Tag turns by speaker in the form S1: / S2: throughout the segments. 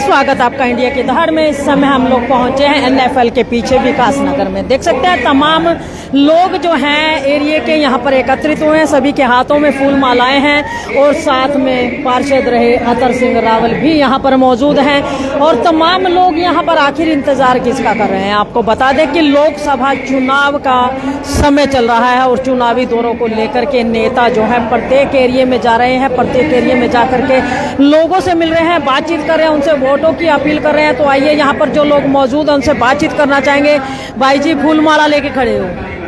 S1: स्वागत आपका इंडिया की दहाड़ में। इस समय हम लोग पहुंचे हैं एनएफएल के पीछे विकास नगर में। देख सकते हैं तमाम लोग जो हैं एरिया के यहाँ पर एकत्रित हुए हैं। सभी के हाथों में फूल मालाएं हैं और साथ में पार्षद रहे अतर सिंह रावल भी यहाँ पर मौजूद हैं। और तमाम लोग यहाँ पर आखिर इंतजार किसका कर रहे हैं। आपको बता दें कि लोकसभा चुनाव का समय चल रहा है और चुनावी दौरों को लेकर के नेता जो है प्रत्येक एरिया में जा रहे हैं। प्रत्येक एरिया में जा करके लोगों से मिल रहे हैं, बातचीत कर रहे हैं, उनसे वोटों की अपील कर रहे हैं। तो आइए यहाँ पर जो लोग मौजूद हैं उनसे बातचीत करना चाहेंगे। भाई जी फूल माला लेके खड़े हो,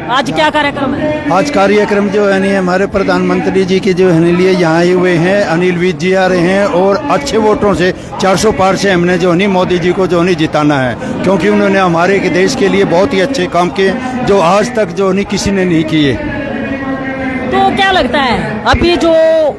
S1: आज क्या कार्यक्रम है?
S2: आज कार्यक्रम जो है नहीं हमारे प्रधानमंत्री जी के जो है लिए यहाँ आए हुए हैं। अनिल विज जी आ रहे हैं और अच्छे वोटों से 400 पार से हमने जो नहीं मोदी जी को जो नहीं जिताना है, क्योंकि उन्होंने हमारे देश के लिए बहुत ही अच्छे काम किए जो आज तक जो नहीं किसी ने नहीं किए।
S1: तो क्या लगता है अभी जो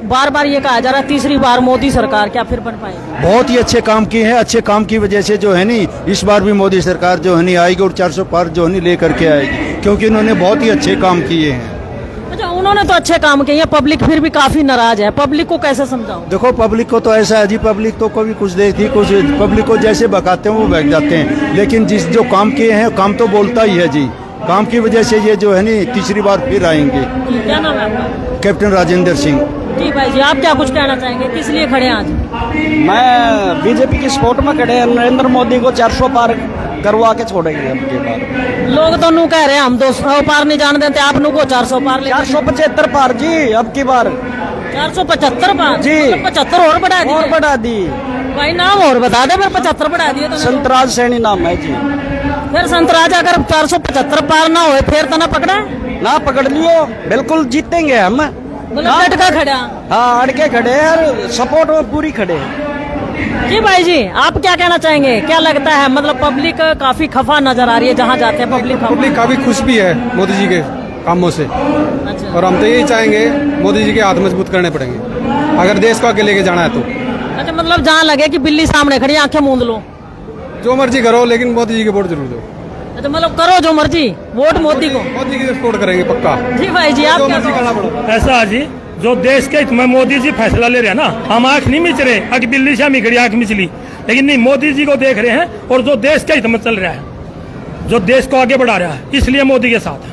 S1: बार बार ये कहा जा रहा है तीसरी बार मोदी सरकार, क्या फिर बन पाएगी?
S2: बहुत ही अच्छे काम किए हैं। अच्छे काम की वजह से जो है नहीं इस बार भी मोदी सरकार जो है नहीं आएगी और 400 पार जो है नहीं लेकर के आएगी, क्योंकि उन्होंने बहुत ही अच्छे काम किए हैं।
S1: अच्छा, उन्होंने तो अच्छे काम किए हैं, पब्लिक फिर भी काफी नाराज है। पब्लिक को कैसे समझाओ?
S2: देखो पब्लिक को तो ऐसा है जी, पब्लिक तो कभी कुछ देखती कुछ, पब्लिक को जैसे बकाते हैं वो बहक जाते हैं। लेकिन जिस जो काम किए हैं काम तो बोलता ही है जी। काम की वजह से ये जो है नहीं तीसरी बार फिर आएंगे।
S1: क्या नाम है आपका?
S2: कैप्टन राजेंद्र सिंह।
S1: जी भाई जी, आप क्या कुछ कहना चाहेंगे, किस लिए खड़े हैं आज?
S3: मैं बीजेपी की सपोर्ट में खड़े हैं। नरेंद्र मोदी को 400 पार करवा के छोड़ेंगे अब के बाद।
S1: लोग तो नू कह रहे हैं हम 200 पार नहीं जान देते, आप नू को 400 पार
S3: 475 पार जी अब की बार।
S1: 475 पार
S3: जी,
S1: 75 और बढ़ा दी।
S3: और बढ़ा दी
S1: भाई, नाम और बता दे। फिर 75 बढ़ा दिए तो
S3: संतराज सैनी नाम है जी।
S1: फिर संतराज अगर 475 पार ना हो फिर तो ना पकड़ा
S3: ना पकड़ लियो, बिल्कुल जीतेंगे हम।
S1: लटका खड़ा।
S3: हाँ अड़के खड़े हैं, सपोर्ट में पूरी खड़े हैं।
S1: जी भाई जी, आप क्या कहना चाहेंगे? क्या लगता है, मतलब पब्लिक काफी खफा नजर आ रही है जहाँ जाते हैं
S4: पब्लिक काफी खुश भी है मोदी जी के कामों से।
S1: अच्छा।
S4: और हम तो यही चाहेंगे मोदी जी के हाथ मजबूत करने पड़ेंगे अगर देश को आगे लेके जाना है तो।
S1: अच्छा, मतलब जहाँ लगे कि बिल्ली सामने खड़ी आंखें मूंद लो,
S4: जो मर्जी करो लेकिन मोदी जी के वोट जरूर दो।
S1: अच्छा, मतलब करो जो मर्जी, वोट मोदी को।
S4: मोदी की सपोर्ट करेंगे पक्का।
S1: जी भाई जी, आप
S4: जो
S1: क्या
S4: मर्जी करना पड़ो।
S5: ऐसा जी जो देश के हित में मोदी जी फैसला ले रहे हैं ना, हम आंख नहीं मिच रहे अगर बिल्ली से खड़ी आंख मिचली, लेकिन नहीं मोदी जी को देख रहे हैं और जो देश के हित में चल रहा है, जो देश को आगे बढ़ा रहा है, इसलिए मोदी के साथ है।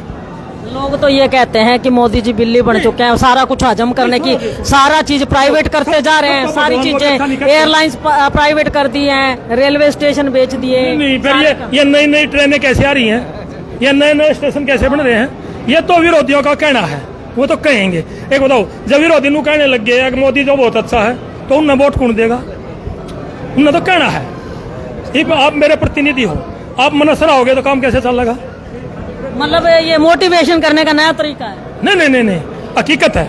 S1: लोग तो ये कहते हैं कि मोदी जी बिल्ली बन चुके हैं, सारा कुछ हजम करने की सारा चीज प्राइवेट करते जा रहे हैं। सारी चीजें एयरलाइंस प्राइवेट कर दी हैं, रेलवे स्टेशन बेच दिए।
S5: नहीं फिर ये नई नई ट्रेनें कैसे आ रही हैं, ये नए नए स्टेशन कैसे बन रहे हैं, ये तो विरोधियों का कहना है। वो तो कहेंगे। एक बताओ, जब विरोधी नु कहने लग गए मोदी जो बहुत अच्छा है तो उन्हें वोट कौन देगा? उन्हें तो कहना है। आप मेरे प्रतिनिधि हो, आप मनसरा हो गए तो काम कैसे चलेगा?
S1: मतलब ये मोटिवेशन करने का नया तरीका है?
S5: नहीं, हकीकत है,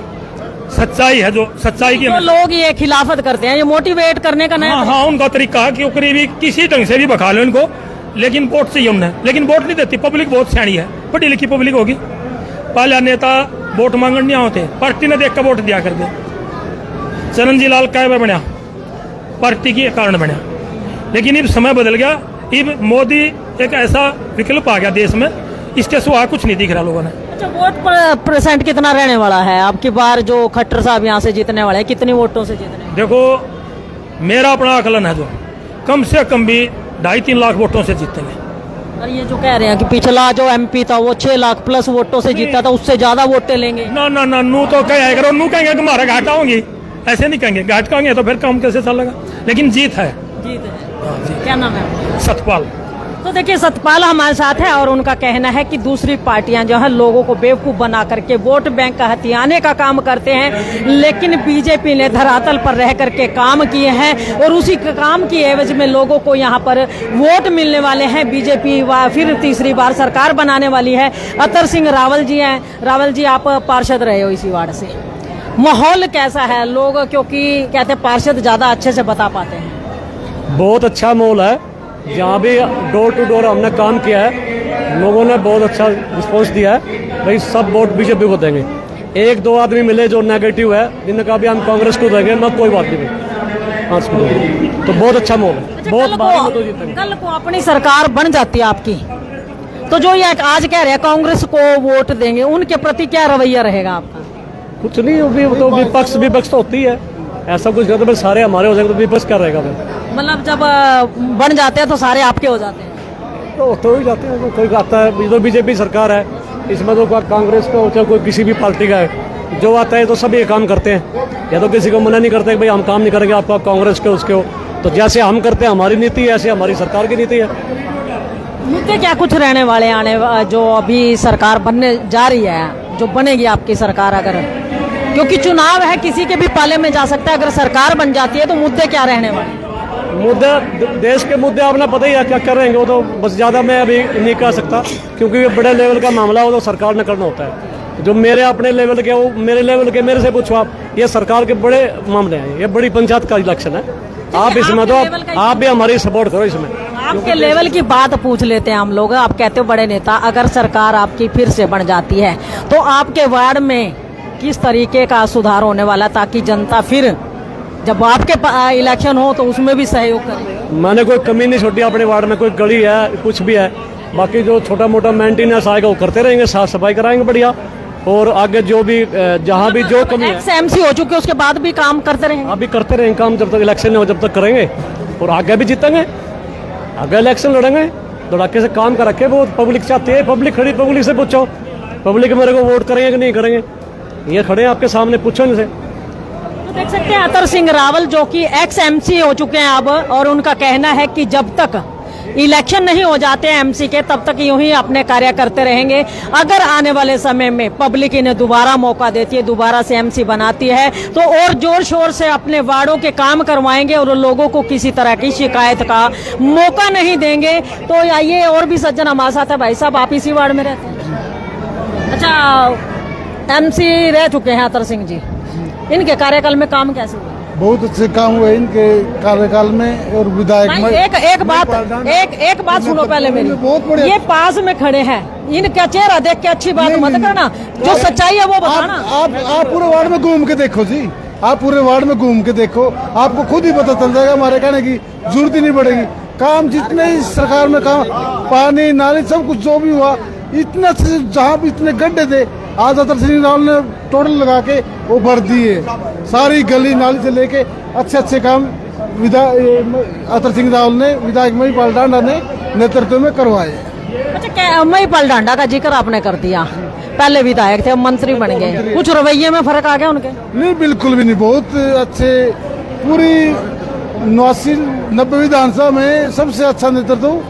S5: सच्चाई है, जो सच्चाई की
S1: तो लोग ये खिलाफत करते हैं, ये मोटिवेट करने का नया।
S5: हाँ, उनका तरीका है कि करीबी किसी ढंग से भी भगा लो इनको, लेकिन वोट चाहिए उन्हें। लेकिन वोट नहीं देती पब्लिक, बहुत सियाणी है, पढ़ी लिखी पब्लिक होगी। पहले नेता वोट मांगने नहीं होते, पार्टी ने देख कर वोट दिया कर दे। चरणजी लाल काय बना, पार्टी के कारण बना। लेकिन अब समय बदल गया, अब मोदी एक ऐसा विकल्प आ गया देश में, इसके सिवा कुछ नहीं दिख रहा लोगों ने।
S1: अच्छा, वोट परसेंट कितना रहने वाला है आपकी बार? जो खट्टर साहब यहाँ से जीतने वाले हैं, कितनी वोटों से जीतने?
S5: देखो मेरा अपना आकलन है, जो कम से कम भी 2.5-3 लाख वोटों से जीतेंगे।
S1: और ये जो कह रहे हैं कि पिछला जो एमपी था वो 6 लाख प्लस वोटों से जीता था, उससे ज्यादा वोटें लेंगे।
S5: ना नू तो कहे करो, नू कहेंगे कि हमारा घाटा होंगी, ऐसे नहीं कहेंगे। घाट होंगे तो फिर काम कैसे चलेगा? लेकिन जीत है।
S1: जीत है। क्या नाम है?
S5: सतपाल।
S1: तो देखिए सतपाल हमारे साथ है और उनका कहना है कि दूसरी पार्टियां जो है लोगों को बेवकूफ बना करके वोट बैंक का हथियाने का काम करते हैं, लेकिन बीजेपी ने धरातल पर रह करके काम किए हैं और उसी काम की एवज में लोगों को यहाँ पर वोट मिलने वाले हैं। बीजेपी फिर तीसरी बार सरकार बनाने वाली है। अतर सिंह रावल जी हैं। रावल जी, आप पार्षद रहे हो इसी वार्ड से, माहौल कैसा है? लोग क्योंकि कहते हैं पार्षद ज्यादा अच्छे से बता पाते हैं।
S6: बहुत अच्छा माहौल है, जहाँ भी डोर टू डोर हमने काम किया है, लोगों ने बहुत अच्छा रिस्पॉन्स दिया है। भाई सब वोट बीजेपी को देंगे। 1-2 आदमी मिले जो नेगेटिव है, जिन्होंने कहा भी हम कांग्रेस को देंगे, मैं कोई बात नहीं, हाँ तो बहुत अच्छा माहौल है। बहुत तो जीतेंगे।
S1: कल को अपनी सरकार बन जाती है आपकी, तो जो ये आज कह रहे हैं कांग्रेस को वोट देंगे, उनके प्रति क्या रवैया रहेगा आपका?
S6: कुछ नहीं, अभी तो विपक्ष तो होती है, ऐसा कुछ नहीं तो सारे हमारे हो जाएंगे तो विपक्ष क्या रहेगा फिर?
S1: मतलब जब बन जाते हैं तो सारे आपके हो जाते हैं।
S6: तो ही जाते हैं, कोई आता है, जो बीजेपी सरकार है इसमें तो कांग्रेस का हो चाहे कोई किसी भी पार्टी का है, जो आता है तो सब ये काम करते हैं। या तो किसी को मना नहीं करते कि भाई हम काम नहीं करेंगे, आपका कांग्रेस के उसके हो, तो जैसे हम करते हैं हमारी नीति है, ऐसे हमारी सरकार की नीति है।
S1: मुद्दे क्या कुछ रहने वाले आने जो अभी सरकार बनने जा रही है, जो बनेगी आपकी सरकार अगर, क्योंकि चुनाव है, किसी के भी पाले में जा सकता है, अगर सरकार बन जाती है तो मुद्दे क्या रहने वाले?
S6: मुद्दे देश के मुद्दे आपने पता ही है क्या कर रहेंगे, वो तो बस ज़्यादा मैं अभी नहीं कह सकता, क्योंकि ये बड़े लेवल का मामला हो तो सरकार ने करना होता है। जो मेरे अपने लेवल के, वो मेरे लेवल के, मेरे से पूछो आप, ये सरकार के बड़े मामले हैं, ये बड़ी पंचायत का इलेक्शन है। आप इसमें तो आप भी हमारी सपोर्ट करो इसमें।
S1: आपके लेवल की बात पूछ लेते हैं हम लोग। आप कहते हो बड़े नेता, अगर सरकार आपकी फिर से बन जाती है तो आपके वार्ड में किस तरीके का सुधार होने वाला, ताकि जनता फिर जब आपके इलेक्शन हो तो उसमें भी सहयोग करे?
S6: मैंने कोई कमी नहीं छोड़ी अपने वार्ड में, कोई गली है कुछ भी है, बाकी जो छोटा मोटा मेंटेनेंस आएगा वो करते रहेंगे, साफ सफाई कराएंगे बढ़िया, और आगे जो भी जहाँ भी जो कमी है,
S1: एक्स-एमसी हो चुके उसके बाद भी काम करते रहेंगे?
S6: अभी करते रहेंगे काम, जब तक इलेक्शन नहीं हो जब तक करेंगे, और आगे भी जीतेंगे, आगे इलेक्शन लड़ेंगे, धड़ाके से काम कर रखे। वो पब्लिक चाहती है, पब्लिक खड़ी, पब्लिक से पूछो, पब्लिक मेरे को वोट करेंगे कि नहीं करेंगे, ये खड़े हैं आपके सामने, पूछो इनसे।
S1: तो देख सकते हैं अतर सिंह रावल जो कि एक्स-एमसी हो चुके हैं अब, और उनका कहना है कि जब तक इलेक्शन नहीं हो जाते हैं एमसी के तब तक यूं ही अपने कार्य करते रहेंगे। अगर आने वाले समय में पब्लिक इन्हें दोबारा मौका देती है, दोबारा से एमसी बनाती है, तो और जोर शोर से अपने वार्डों के काम करवाएंगे और लोगों को किसी तरह की शिकायत का मौका नहीं देंगे। तो आइए, और भी सज्जन हमारे साथ है। भाई साहब, आप इसी वार्ड में रहते हैं? अच्छा, एमसी रह चुके हैं अतर सिंह जी, इनके कार्यकाल में काम कैसे हुआ?
S7: बहुत अच्छे काम हुए इनके कार्यकाल में, और विधायक में
S1: एक बात सुनो पहले मेरी।
S7: बहुत बढ़िया।
S1: ये पास में खड़े हैं, इनका चेहरा देख के अच्छी बात मत करना, जो सच्चाई है वो बताना।
S7: आप पूरे वार्ड में घूम के देखो जी, आप पूरे वार्ड में घूम के देखो, आपको खुद ही पता चल जाएगा, हमारे कहने की जरूरत ही नहीं पड़ेगी। काम जितने ही सरकार में काम, पानी नाली सब कुछ जो भी हुआ, इतना जहाँ भी इतने गड्ढे थे, आज अतर सिंह रावल ने टोटल लगा के वो भर दिए, सारी गली नाली से लेके अच्छे काम अतर सिंह रावल ने, विधायक महिपाल डांडा ने नेतृत्व में करवाए।
S1: अच्छा, महिपाल डांडा का जिक्र आपने कर दिया, पहले विधायक थे, अब मंत्री बन गए, कुछ रवैये में फर्क आ गया उनके?
S7: नहीं, बिल्कुल भी नहीं, बहुत अच्छे। पूरी 89-90 विधानसभा में सबसे अच्छा नेतृत्व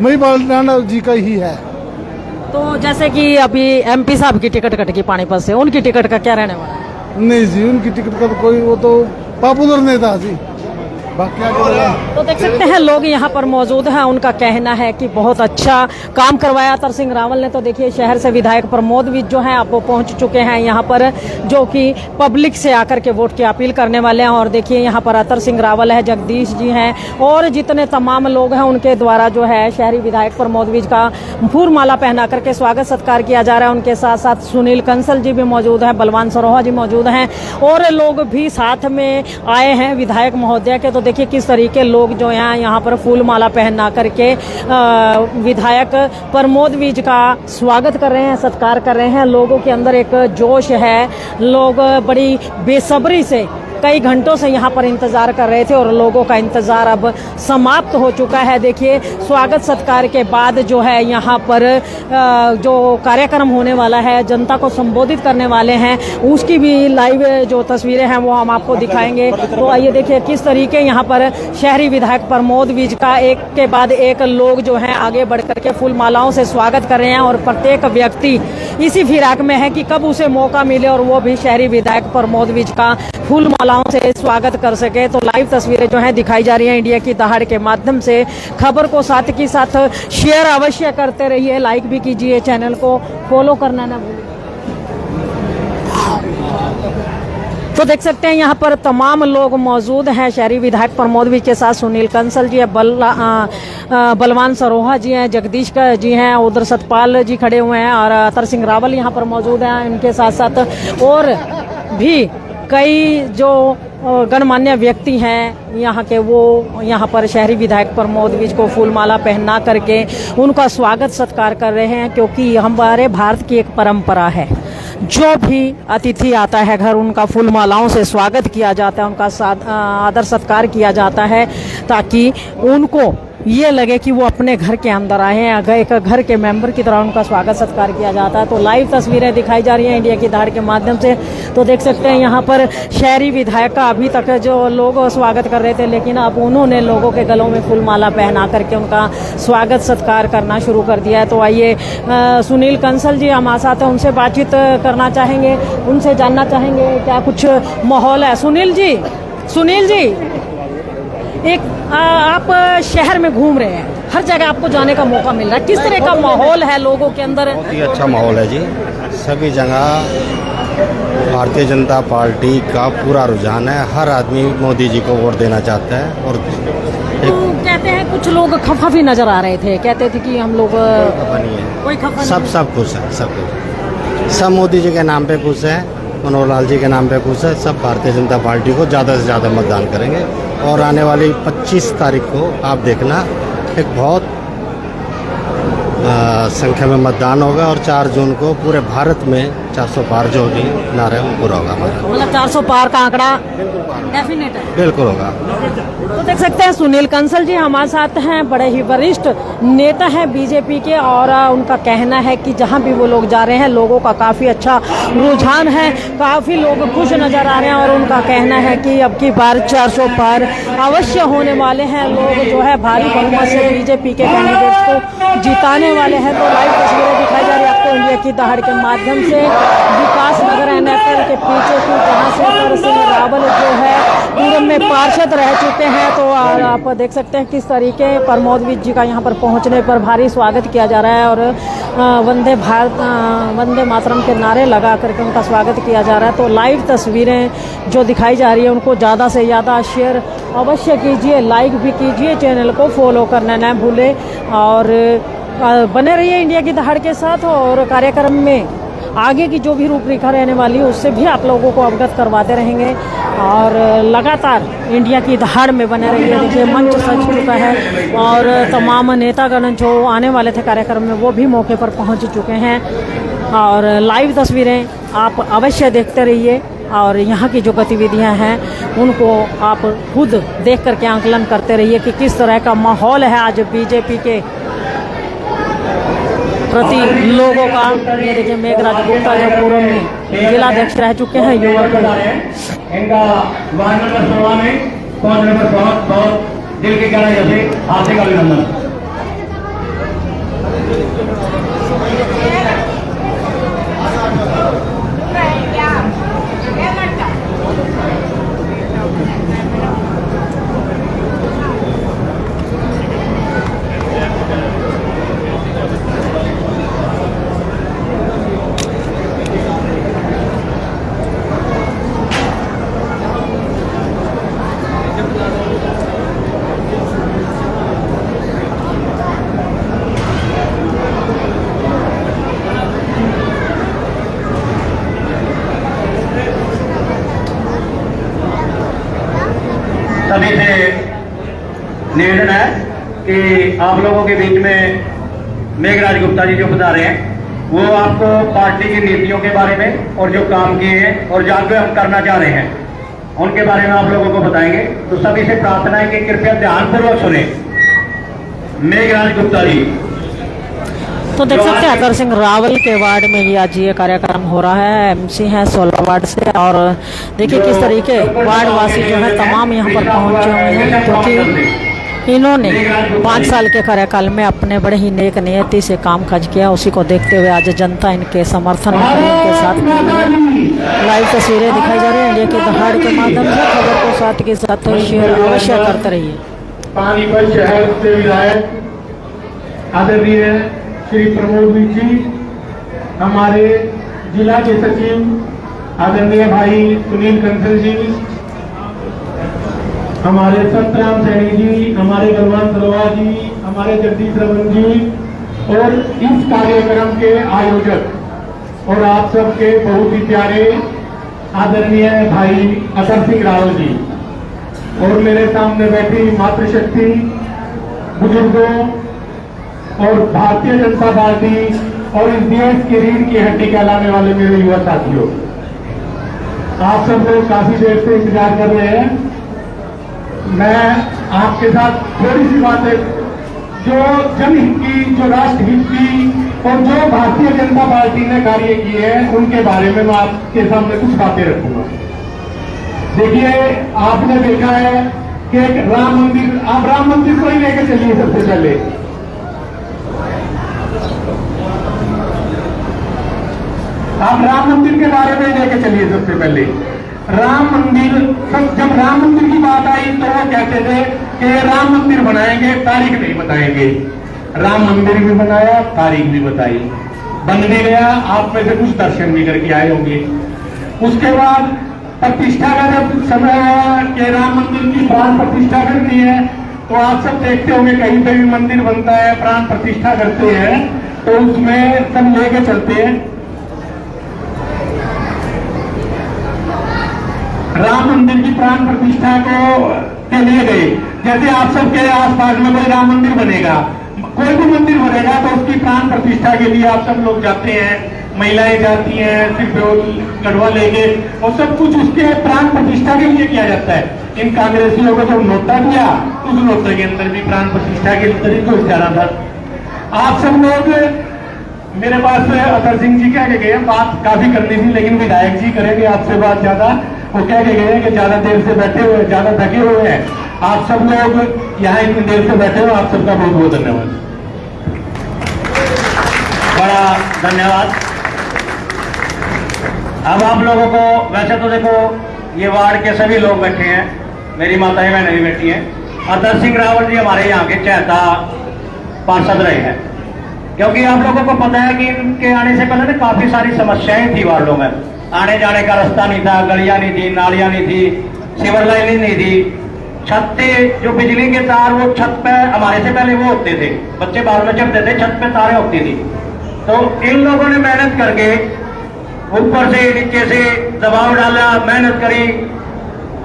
S7: महिपाल डांडा जी का ही है।
S1: तो जैसे कि अभी एमपी साहब की टिकट कटेगी पानीपत से, उनकी टिकट का क्या रहने वाला है?
S7: नहीं जी, उनकी टिकट का तो कोई, वो तो पॉपुलर नेता जी, बाकी आगे।
S1: तो देख सकते हैं लोग यहाँ पर मौजूद हैं, उनका कहना है कि बहुत अच्छा काम करवाया अतर सिंह रावल ने। तो देखिए, शहर से विधायक प्रमोद विज जो हैं आप वो पहुँच चुके हैं यहाँ पर, जो कि पब्लिक से आकर के वोट की अपील करने वाले हैं। और देखिए, यहाँ पर अतर सिंह रावल है, जगदीश जी हैं, और जितने तमाम लोग हैं उनके द्वारा जो है शहरी विधायक प्रमोद विज का फूल माला पहना करके स्वागत सत्कार किया जा रहा है। उनके साथ साथ सुनील कंसल जी भी मौजूद हैं, बलवान सरोहा जी मौजूद हैं, और लोग भी साथ में आए हैं विधायक महोदय के। तो देखिए किस तरीके लोग जो हैं यहाँ पर फूल माला पहना करके विधायक प्रमोद विज का स्वागत कर रहे हैं, सत्कार कर रहे हैं। लोगों के अंदर एक जोश है, लोग बड़ी बेसब्री से कई घंटों से यहाँ पर इंतजार कर रहे थे, और लोगों का इंतजार अब समाप्त हो चुका है। देखिए, स्वागत सत्कार के बाद जो है यहाँ पर जो कार्यक्रम होने वाला है, जनता को संबोधित करने वाले हैं, उसकी भी लाइव जो तस्वीरें हैं वो हम आपको दिखाएंगे। तो आइए देखिए किस तरीके यहाँ पर शहरी विधायक प्रमोद विज का एक के बाद एक लोग जो हैं आगे बढ़ करके फूल मालाओं से स्वागत कर रहे हैं, और प्रत्येक व्यक्ति इसी फिराक में है कि कब उसे मौका मिले और वो भी शहरी विधायक प्रमोद विज का फूल मालाओं से स्वागत कर सके। तो लाइव तस्वीरें जो हैं दिखाई जा रही हैं इंडिया की दहाड़ के माध्यम से। खबर को साथ के साथ शेयर अवश्य करते रहिए, लाइक भी कीजिए, चैनल को फॉलो करना ना भूलिए। तो देख सकते हैं यहाँ पर तमाम लोग मौजूद हैं, शहरी विधायक प्रमोद विज के साथ सुनील कंसल जी है, बलवान सरोहा जी हैं, जगदीश जी हैं, उधर सतपाल जी खड़े हुए हैं, और अतर सिंह रावल यहाँ पर मौजूद हैं। इनके साथ साथ और भी कई जो गणमान्य व्यक्ति हैं यहाँ के, वो यहाँ पर शहरी विधायक प्रमोद विज को फूलमाला पहना करके उनका स्वागत सत्कार कर रहे हैं, क्योंकि हमारे भारत की एक परंपरा है जो भी अतिथि आता है घर, उनका फूल मालाओं से स्वागत किया जाता है, उनका आदर सत्कार किया जाता है, ताकि उनको ये लगे कि वो अपने घर के अंदर आए हैं, एक घर के मेंबर की तरह उनका स्वागत सत्कार किया जाता है। तो लाइव तस्वीरें दिखाई जा रही हैं इंडिया की दहाड़ के माध्यम से। तो देख सकते हैं यहाँ पर शहरी विधायक का अभी तक जो लोग स्वागत कर रहे थे, लेकिन अब उन्होंने लोगों के गलों में फूल माला पहना करके उनका स्वागत सत्कार करना शुरू कर दिया है। तो आइए सुनील कंसल जी हमारे साथ हैं, उनसे बातचीत करना चाहेंगे, उनसे जानना चाहेंगे क्या कुछ माहौल है। सुनील जी, एक आप शहर में घूम रहे हैं, हर जगह आपको जाने का मौका मिल रहा है, किस तरह का माहौल है लोगों के अंदर?
S8: बहुत ही अच्छा माहौल है जी। सभी जगह भारतीय जनता पार्टी का पूरा रुझान है, हर आदमी मोदी जी को वोट देना चाहता है। और
S1: तो कहते हैं कुछ लोग खफा भी नजर आ रहे थे, कहते थे कि हम लोग
S8: खफा नहीं है,
S1: कोई खफा
S8: सब खुश है, सब मोदी जी के नाम पे खुश है, मनोहर लाल जी के नाम पे खुश है। सब भारतीय जनता पार्टी को ज़्यादा से ज़्यादा मतदान करेंगे और आने वाली 25 तारीख को आप देखना एक बहुत संख्या में मतदान होगा और 4 जून को पूरे भारत में 400 पार जो भी नारा है वो पूरा होगा हमारा।
S1: मतलब 400 पार का आंकड़ा डेफिनेट है,
S8: बिल्कुल होगा।
S1: तो देख सकते हैं सुनील कंसल जी हमारे साथ हैं, बड़े ही वरिष्ठ नेता हैं बीजेपी के, और उनका कहना है कि जहां भी वो लोग जा रहे हैं लोगों का काफ़ी अच्छा रुझान है, काफ़ी लोग खुश नज़र आ रहे हैं, और उनका कहना है कि अब की बार 400 पार अवश्य होने वाले हैं। लोग जो है भारी बहुमत से बीजेपी के कैंडिडेट्स को जिताने वाले हैं। तो लाइव तस्वीरें दिखाई जा रही है आपको इंडिया की दहाड़ के माध्यम से विकास नगर NFL के पीछे की, जहाँ से हर सिंह रावल जो है पूर्व में पार्षद रह चुके हैं। तो आप देख सकते हैं किस तरीके प्रमोद विज जी का यहाँ पर पहुँचने पर भारी स्वागत किया जा रहा है, और वंदे भारत वंदे मातरम के नारे लगा करके उनका स्वागत किया जा रहा है। तो लाइव तस्वीरें जो दिखाई जा रही है उनको ज़्यादा से ज़्यादा शेयर अवश्य कीजिए, लाइक भी कीजिए, चैनल को फॉलो करना न भूलें, और बने रहिए इंडिया की दहाड़ के साथ। और कार्यक्रम में आगे की जो भी रूपरेखा रहने वाली है उससे भी आप लोगों को अवगत करवाते रहेंगे, और लगातार इंडिया की दहाड़ में बने रहिए। देखिए मंच सज चुका है, और तमाम नेतागण जो आने वाले थे कार्यक्रम में वो भी मौके पर पहुंच चुके हैं, और लाइव तस्वीरें आप अवश्य देखते रहिए, और यहाँ की जो गतिविधियाँ हैं उनको आप खुद देख करके आंकलन करते रहिए कि किस तरह का माहौल है आज बीजेपी के प्रति लोगों का। ये देखिए मेघराज गुप्ता जो पूर्व में जिलाध्यक्ष रह चुके हैं युवा के,
S9: इनका वार्ड नंबर 16 में पहुंचने पर बहुत बहुत दिल की गहराइयों से हार्दिक अभिनंदन। सभी से निवेदन है कि आप लोगों के बीच में मेघराज गुप्ता जी जो बता रहे हैं वो आपको पार्टी की नीतियों के बारे में और जो काम किए हैं और जो आगे हम करना चाह रहे हैं उनके बारे में आप लोगों को बताएंगे। तो सभी से प्रार्थना है कि कृपया ध्यानपूर्वक सुने। मेघराज गुप्ता जी।
S1: तो देख सकते हैं अतर सिंह रावल के वार्ड में ही आज ये कार्यक्रम हो रहा है, MC हैं 16 वार्ड से, और देखिए किस तरीके वार्ड वासी जो है तमाम यहाँ पर पहुँचे हुए हैं, क्योंकि इन्होंने 5 साल के कार्यकाल में अपने बड़े ही नेक नियति से काम काज किया, उसी को देखते हुए आज जनता इनके समर्थन में इनके साथ लाइव तस्वीरें दिखाई जा रही है इंडिया की दहाड़ के माध्यम से। खबर को साथ के साथ शेयर अवश्य करते रहिए।
S9: पानीपत शहर से विधायक आदरणीय श्री प्रमोद विज जी, हमारे जिला के सचिव आदरणीय भाई सुनील कंसल जी, हमारे सतराम सैनी जी, हमारे बलवान सरोवर जी, हमारे जगदीश रमन जी, और इस कार्यक्रम के आयोजक और आप सबके बहुत ही प्यारे आदरणीय भाई अतर सिंह रावल जी, और मेरे सामने बैठी मातृशक्ति, बुजुर्गों और भारतीय जनता पार्टी और इस देश की रीढ़ की हड्डी कहलाने वाले मेरे युवा साथियों, आप सब लोग काफी देर से इंतजार कर रहे हैं। मैं आपके साथ थोड़ी सी बातें जो जनहित की, जो राष्ट्रहित की और जो भारतीय जनता पार्टी ने कार्य किए हैं उनके बारे में मैं आपके सामने कुछ बातें रखूंगा। देखिए, आपने देखा है कि एक राम मंदिर, आप राम मंदिर को ही लेकर चलिए। सबसे पहले आप राम मंदिर के बारे में लेकर चलिए। सबसे पहले राम मंदिर, जब राम मंदिर की बात आई तो वो कहते थे कि राम मंदिर बनाएंगे, तारीख नहीं बताएंगे। राम मंदिर भी बनाया, तारीख भी बताई, बन भी गया। आप में से कुछ दर्शन भी करके आए होंगे। उसके बाद प्रतिष्ठा का जब समय आया कि राम मंदिर की प्राण प्रतिष्ठा करनी है, तो आप सब देखते होंगे कहीं पे भी मंदिर बनता है, प्राण प्रतिष्ठा करते हैं, तो उसमें सब लेके चलते हैं। राम मंदिर की प्राण प्रतिष्ठा के लिए गए। जैसे आप सबके आसपास में कोई राम मंदिर बनेगा, कोई भी मंदिर बनेगा, तो उसकी प्राण प्रतिष्ठा के लिए आप सब लोग जाते हैं, महिलाएं जाती हैं, सिर्फ गढ़वा लेके, और सब कुछ उसके प्राण प्रतिष्ठा के लिए किया जाता है। इन कांग्रेसियों को जब नोटा दिया, उस नोटे के अंदर भी प्राण प्रतिष्ठा के तरीके से जाना था। आप सब लोग मेरे पास अतर सिंह जी कह के गए, बात काफी करनी थी लेकिन विधायक जी करेंगे आपसे बात ज्यादा। वो कह के गए कि ज्यादा देर से बैठे हुए, ज्यादा थके हुए हैं। आप सब लोग यहाँ इतनी देर से बैठे हो, आप सबका बहुत बहुत धन्यवाद। बड़ा धन्यवाद। अब आप लोगों को, वैसे तो देखो ये वार्ड के सभी लोग बैठे हैं, मेरी माताएं बहनें भी बैठी हैं। अतर सिंह रावल जी हमारे यहाँ के चहता पार्षद रहे हैं, क्योंकि आप लोगों को पता है कि इनके आने से पहले ना काफी सारी समस्याएं थी वार्डों में। आने जाने का रास्ता नहीं था, गलियां नहीं थी, नालियां नहीं थी, सीवर लाइन नहीं थी, छत थे, जो बिजली के तार वो छत पे हमारे से पहले वो होते थे, बच्चे बाहर में चढ़ते थे, छत पे तारें होती थी। तो इन लोगों ने मेहनत करके ऊपर से नीचे से दबाव डाला, मेहनत करी,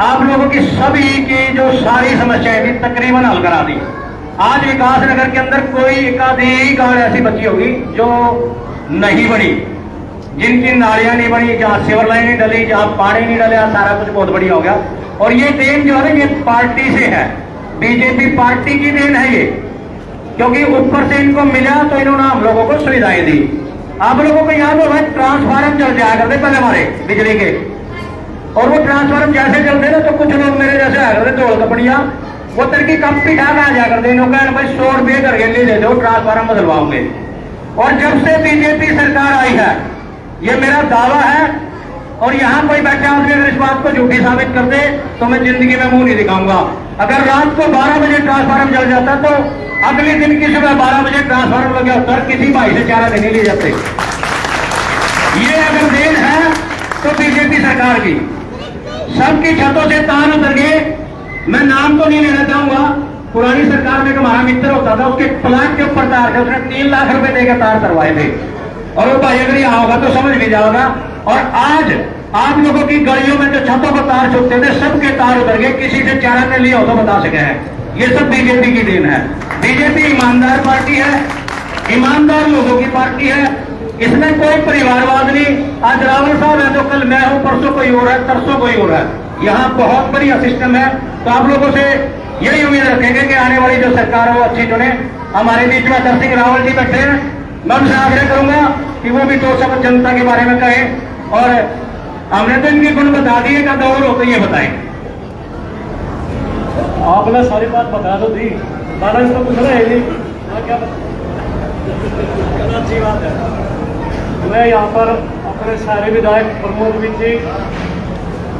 S9: आप लोगों की सभी की जो सारी समस्याएं थी तकरीबन हल करा दी। आज विकास नगर के अंदर कोई एकाधी गांव ऐसी बची होगी जो नहीं बनी, जिनकी नालियां नहीं बनी, जहां सीवर लाइन नहीं डली, जहां पानी नहीं डला, सारा कुछ बहुत बढ़िया हो गया। और ये देन जो है ये पार्टी से है, बीजेपी पार्टी की देन है ये, क्योंकि ऊपर से इनको मिला तो इन्होंने हम लोगों को सुविधाएं दी। आप लोगों को याद होगा ट्रांसफार्मर चल जाया करते पहले हमारे बिजली के, और वो ट्रांसफार्मर जैसे चलते ना तो कुछ लोग मेरे जैसे आया करते दौड़ कपड़िया, वो तरकी कम पिठा में आ जाया करते, इन्होंने कहा भाई 100 रुपये करके ले दे दो, ट्रांसफार्मर बदलवाओगे। और जब से बीजेपी सरकार आई है, ये मेरा दावा है, और यहाँ कोई बैठा आदमी अगर इस बात को झूठी साबित कर दे तो मैं जिंदगी में मुंह नहीं दिखाऊंगा। अगर रात को 12 बजे ट्रांसफार्मर जल जाता तो अगले दिन की सुबह 12 बजे ट्रांसफार्मर लग गया, उतर किसी भाई से चारा नहीं लिए जाते। ये अगर देन है तो बीजेपी सरकार की, सबकी छतों से तार उतर गए। मैं नाम तो नहीं लेना चाहूंगा, पुरानी सरकार में हमारा मित्र होता था, उसके प्लांट के ऊपर तार थे, उसने 3 लाख रुपए देकर तार करवाए थे, और वो भाई अगर यहाँ होगा तो समझ भी जाओगा। और आज आप लोगों की गलियों में जो छतों पर तार छुपते थे, सबके तार उतर गए, किसी से चारा ने लिया हो तो बता सके हैं। ये सब बीजेपी की देन है। बीजेपी ईमानदार पार्टी है, ईमानदार लोगों की पार्टी है, इसमें कोई परिवारवाद नहीं। आज रावल साहब है तो कल मैं हूं, परसों कोई और है, तरसों कोई और है। यहाँ बहुत बढ़िया सिस्टम है। तो आप लोगों से यही उम्मीद रखेंगे कि आने वाली जो सरकार है वो अच्छी चुने। हमारे बीच में अतर सिंह रावल जी बैठे हैं, मैं उनसे आग्रह करूंगा कि वो भी 2 शब्द जनता के बारे में कहें, और हमने तो इनकी गुण बता दिए, का दौर हो तो ये बताएं।
S6: आपने सारी बात बता तो दी, बैलेंस तो कुछ रहे नहीं, क्या अच्छी बात है। मैं यहाँ पर अपने सारे विधायक प्रमोद विज जी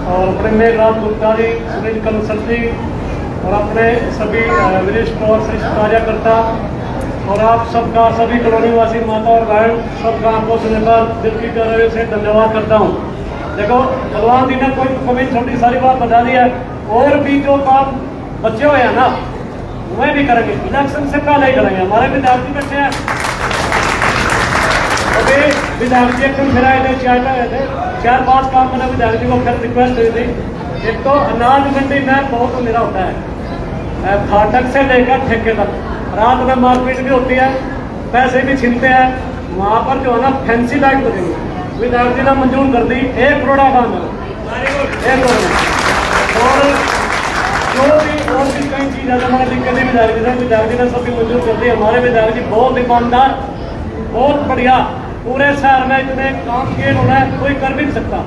S6: और अपने मेघराज गुप्ता जी, सुनील कंसल जी और अपने सभी वरिष्ठ और श्रेष्ठ कार्यकर्ता और आप सबका, सभी कॉलोनी वासी माता और बहन सबका आपको सुनने पर दिल की तरह से धन्यवाद करता हूँ। देखो भगवान जी ने कोई छोटी सारी बात बता दी है, और भी जो काम बच्चे हुए हैं ना वह भी करेंगे, इलेक्शन से पहले ही करेंगे। हमारे विद्यार्थी बैठे हैं, अभी विद्यार्थी एकदम फिर आए थे, 4-5 काम मैंने विद्यार्थी को फिर रिक्वेस्ट दी थी। एक तो अनाज मंडी में बहुत अंधेरा होता है, फाटक से लेकर ठेके तक, रात में मारपीट भी होती है, पैसे भी छीनते हैं, वहाँ पर जो है ना फैंसी लाइट लगेंगे, विधायक जी ने मंजूर कर दी 1 करोड़ काम है, 1 करोड़। और जो भी और भी कई चीज़ है हमारे दिक्कतें विधायक जी ने सभी मंजूर कर दी। हमारे विधायक जी बहुत ईमानदार, बहुत बढ़िया, पूरे शहर में इतने काम किए उन्होंने कोई कर भी नहीं सकता।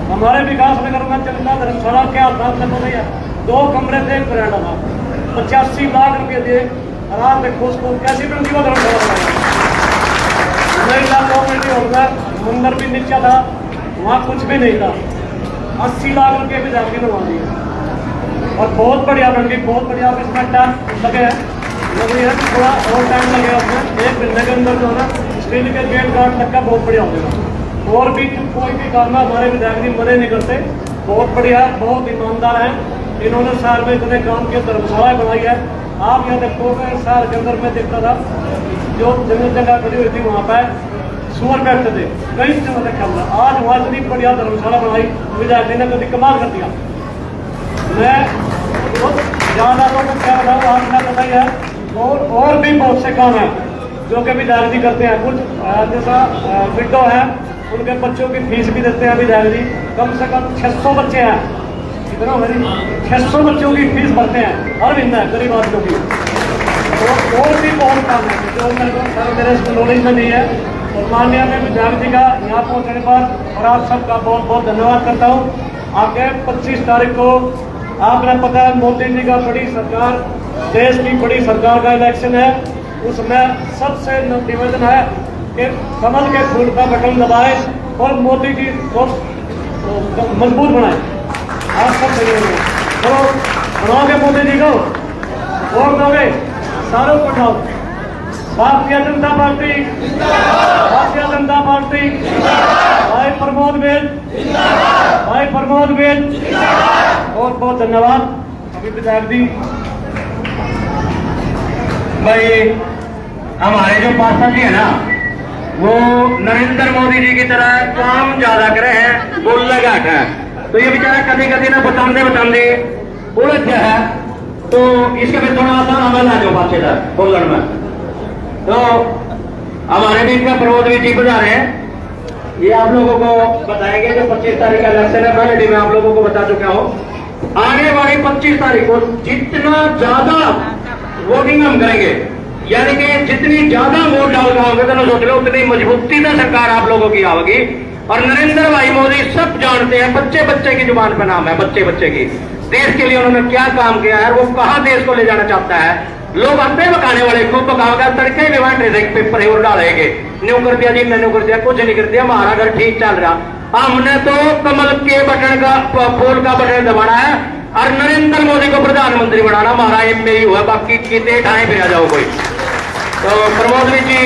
S6: हमारे विकास नगर में चलना धर्मशाला क्या हाथ में तो नहीं है, 2 कमरे थे, एक बरांडा था, 85 लाख रुपये दिए। और आप देखो उसको कैसी बनती हुआ धर्मशाला बनाया। महिला कम्युनिटी हॉल में मंदिर भी नीचा था, वहाँ कुछ भी नहीं था, 80 लाख रुपये भी जाके बनवा दिए और बहुत बढ़िया बन गई, बहुत बढ़िया। अब इसमें टाइम लगे हैं, लग रही है थोड़ा और टाइम लगेगा उसमें, 1 महीने के अंदर जो है ना स्टील के गेट गार्ड तक का बहुत बढ़िया हो जाएगा। और भी कोई भी काम है हमारे विधायक जी मने नहीं करते, बहुत बढ़िया, बहुत ईमानदार हैं। इन्होंने शहर में इतने काम किए, धर्मशाला बनाई है। आप यहाँ देखो शहर के अंदर में देखता था जो जगह खड़ी हुई थी वहाँ पर सुअर बैठते थे, कई जगह देखा हुआ। आज वहाँ इतनी बढ़िया धर्मशाला बनाई विधायक जी ने, कभी कमाल कर दिया। मैं बहुत ज़्यादा लोगों को क्या बताऊँ, आपका पता ही है। और भी बहुत से काम हैं जो कि विधायक जी करते हैं। कुछ जैसा विडो है, उनके बच्चों की फीस भी देते हैं विधायक जी। कम से कम 600 बच्चे हैं, कितना मेरी 600 बच्चों की फीस भरते हैं हर महीना, गरीब आदमियों की। और भी बहुत काम है जो मेरे नॉलेज में नहीं है। और माननीय मैं विधायक जी का यहाँ पहुँचने पर और आप सबका बहुत बहुत धन्यवाद करता हूँ। आगे 25 तारीख को आपने पता है मोदी जी का बड़ी सरकार, देश की बड़ी सरकार का इलेक्शन है। उसमें सबसे निवेदन है कि कमल के फूल का बटन दबाए और मोदी जी को मजबूत बनाए। आप सब तो बनाओगे मोदी जी को, वोट दोगे, सारों को उठाओ। भारतीय जनता पार्टी, भारतीय जनता पार्टी, भाई प्रमोद बेल, भाई प्रमोद बेल, बहुत बहुत धन्यवाद। अभी विधायक जी
S9: भाई हमारे जो पास्ता जी है ना, वो नरेंद्र मोदी जी की तरह काम ज्यादा करे हैं, बोलने घाट है। तो ये बेचारा कभी कभी ना बताते उलझ गया है, तो इसके भी थोड़ा आसान अमल आ जाओ बातचीत है बोलने में। तो हमारे बीच में प्रमोद जी बजा रहे हैं, ये आप लोगों को बताएंगे जो 25 तारीख का इलेक्शन है। पहले मैं आप लोगों को बता चुका हूँ, आने वाली 25 तारीख को जितना ज्यादा वोटिंग हम करेंगे, यानी कि जितनी ज्यादा वोट डाल पाओगे तो सोच लो उतनी मजबूती से सरकार आप लोगों की आएगी। और नरेंद्र भाई मोदी सब जानते हैं, बच्चे बच्चे की जुबान पर नाम है, बच्चे बच्चे की, देश के लिए उन्होंने क्या काम किया है, वो कहाँ देश को ले जाना चाहता है। लोग अपने बकाने वाले खूब बकाओगे, तड़के में बैठे थे पेपर और डालेंगे, न्यू कर दिया जी, मैंने कर दिया, कुछ नहीं कर दिया, हमारा घर ठीक चल रहा। हमने तो कमल के बटन का फूल का बटन दबाना है और नरेंद्र मोदी को प्रधानमंत्री बनाना। हमारा एम में ही हुआ, बाकी कितने ठाए पे आ जाओ कोई। तो प्रमोद जी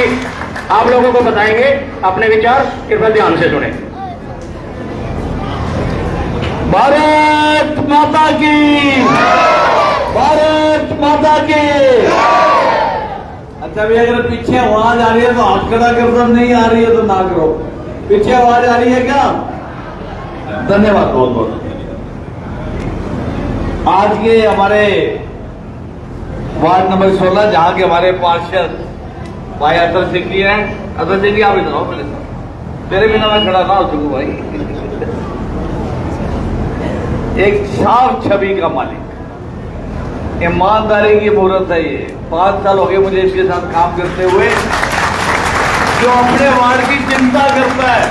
S9: आप लोगों को बताएंगे अपने विचार, कृपया ध्यान से सुने।
S3: भारत माता की, भारत माता की। अच्छा भैया, अगर पीछे आवाज आ रही है तो हाथ खड़ा कर दो, नहीं आ रही है तो ना करो। पीछे आवाज आ रही है क्या? धन्यवाद बहुत बहुत। आज के हमारे वार्ड नंबर 16 जहां के हमारे पार्षद भाई अतर सिंह जी हैं। अतर सिंह जी आप इधर आओ, पहले तेरे बिना मैं खड़ा ना हो सकूं भाई। एक साफ छवि का मालिक, ईमानदारी की मूर्त है ये। 5 साल हो गए मुझे इसके साथ काम करते हुए, जो अपने वार्ड की चिंता करता है,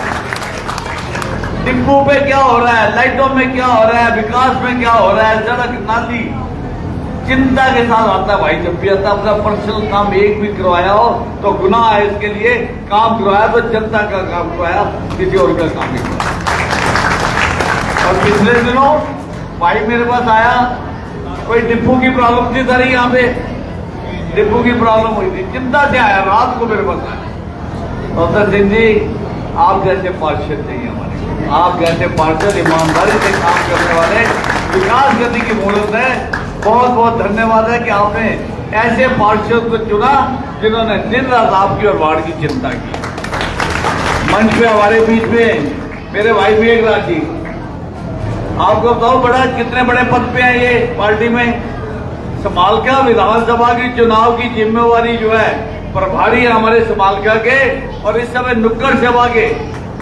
S3: डिब्बों पे क्या हो रहा है, लाइटों में क्या हो रहा है, विकास में क्या हो रहा है, सड़क नाली, चिंता के साथ आता है भाई। जब भी आता अपना पर्सनल काम एक भी करवाया हो तो गुनाह है, इसके लिए काम करवाया तो जनता का काम करवाया, किसी और का काम नहीं करवाया। और पिछले दिनों भाई मेरे पास आया, कोई डिब्बू की प्रॉब्लम थी सर, यहाँ पे डिब्बू की प्रॉब्लम हुई थी, चिंता से आया, रात को मेरे पास आया। डॉक्टर सिंह जी आप जैसे पार्षद चाहिए हमारे, आप जैसे पार्षद ईमानदारी से काम करने वाले, विकास करने की मूर्त है। बहुत बहुत धन्यवाद है कि आपने ऐसे पार्षद को चुना जिन्होंने दिन रात आपकी और वार्ड की चिंता की। मंच पे हमारे बीच में मेरे भाई मेघराज जी, आपको बताओ बड़ा कितने बड़े पद पे हैं ये पार्टी में, संभाल का विधानसभा की चुनाव की जिम्मेवारी जो है प्रभारी हैं हमारे समालका के, और इस समय नुक्कड़ सभा के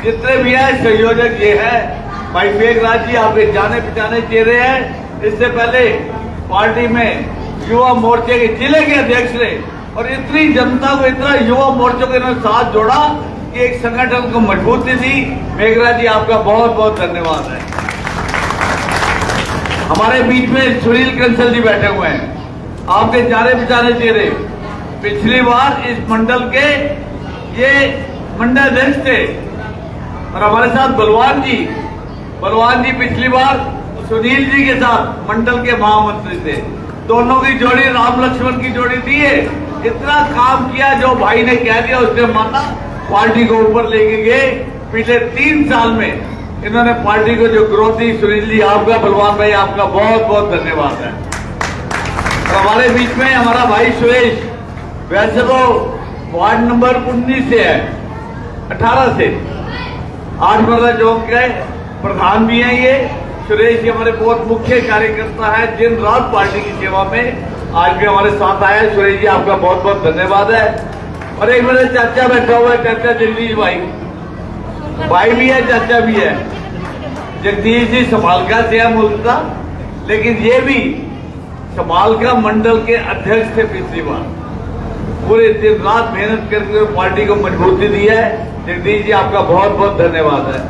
S3: जितने भी हैं संयोजक ये है भाई मेघराज जी, आपके जाने पहचाने चेहरे हैं। इससे पहले पार्टी में युवा मोर्चे के जिले के अध्यक्ष ने, और इतनी जनता को, इतना युवा मोर्चों के इन्होंने साथ जोड़ा कि एक संगठन को मजबूती दी। मेघराज जी आपका बहुत बहुत धन्यवाद है। हमारे बीच में सुनील कंसल जी बैठे हुए हैं, आपके जाने पहचाने चेहरे। पिछली बार इस मंडल के ये मंडल अध्यक्ष थे, और हमारे साथ बलवान जी पिछली बार सुनील जी के साथ मंडल के महामंत्री थे। दोनों की जोड़ी राम लक्ष्मण की जोड़ी थी। इतना काम किया, जो भाई ने कह दिया उसने माना, पार्टी को ऊपर लेके गए। पिछले 3 साल में इन्होंने पार्टी को जो ग्रोथ दी, सुनील जी आपका, बलवान भाई आपका बहुत बहुत धन्यवाद है। और हमारे बीच में हमारा भाई सुरेश, वैसे तो वार्ड नंबर 19 से है, 18 से 8 बरला चौक के प्रधान भी हैं। ये सुरेश जी हमारे बहुत मुख्य कार्यकर्ता है, दिन रात पार्टी की सेवा में आज भी हमारे साथ आए। सुरेश जी आपका बहुत बहुत धन्यवाद है। और एक मेरे चाचा बैठा हुआ है, चाचा जगदीश भाई भी है, चाचा भी है। जगदीश जी समालका से है मूलतः, लेकिन ये भी समालका मंडल के अध्यक्ष थे पिछली बार। पूरे दिन रात मेहनत करके पार्टी को मजबूती दी है। जगदीश जी आपका बहुत बहुत धन्यवाद है।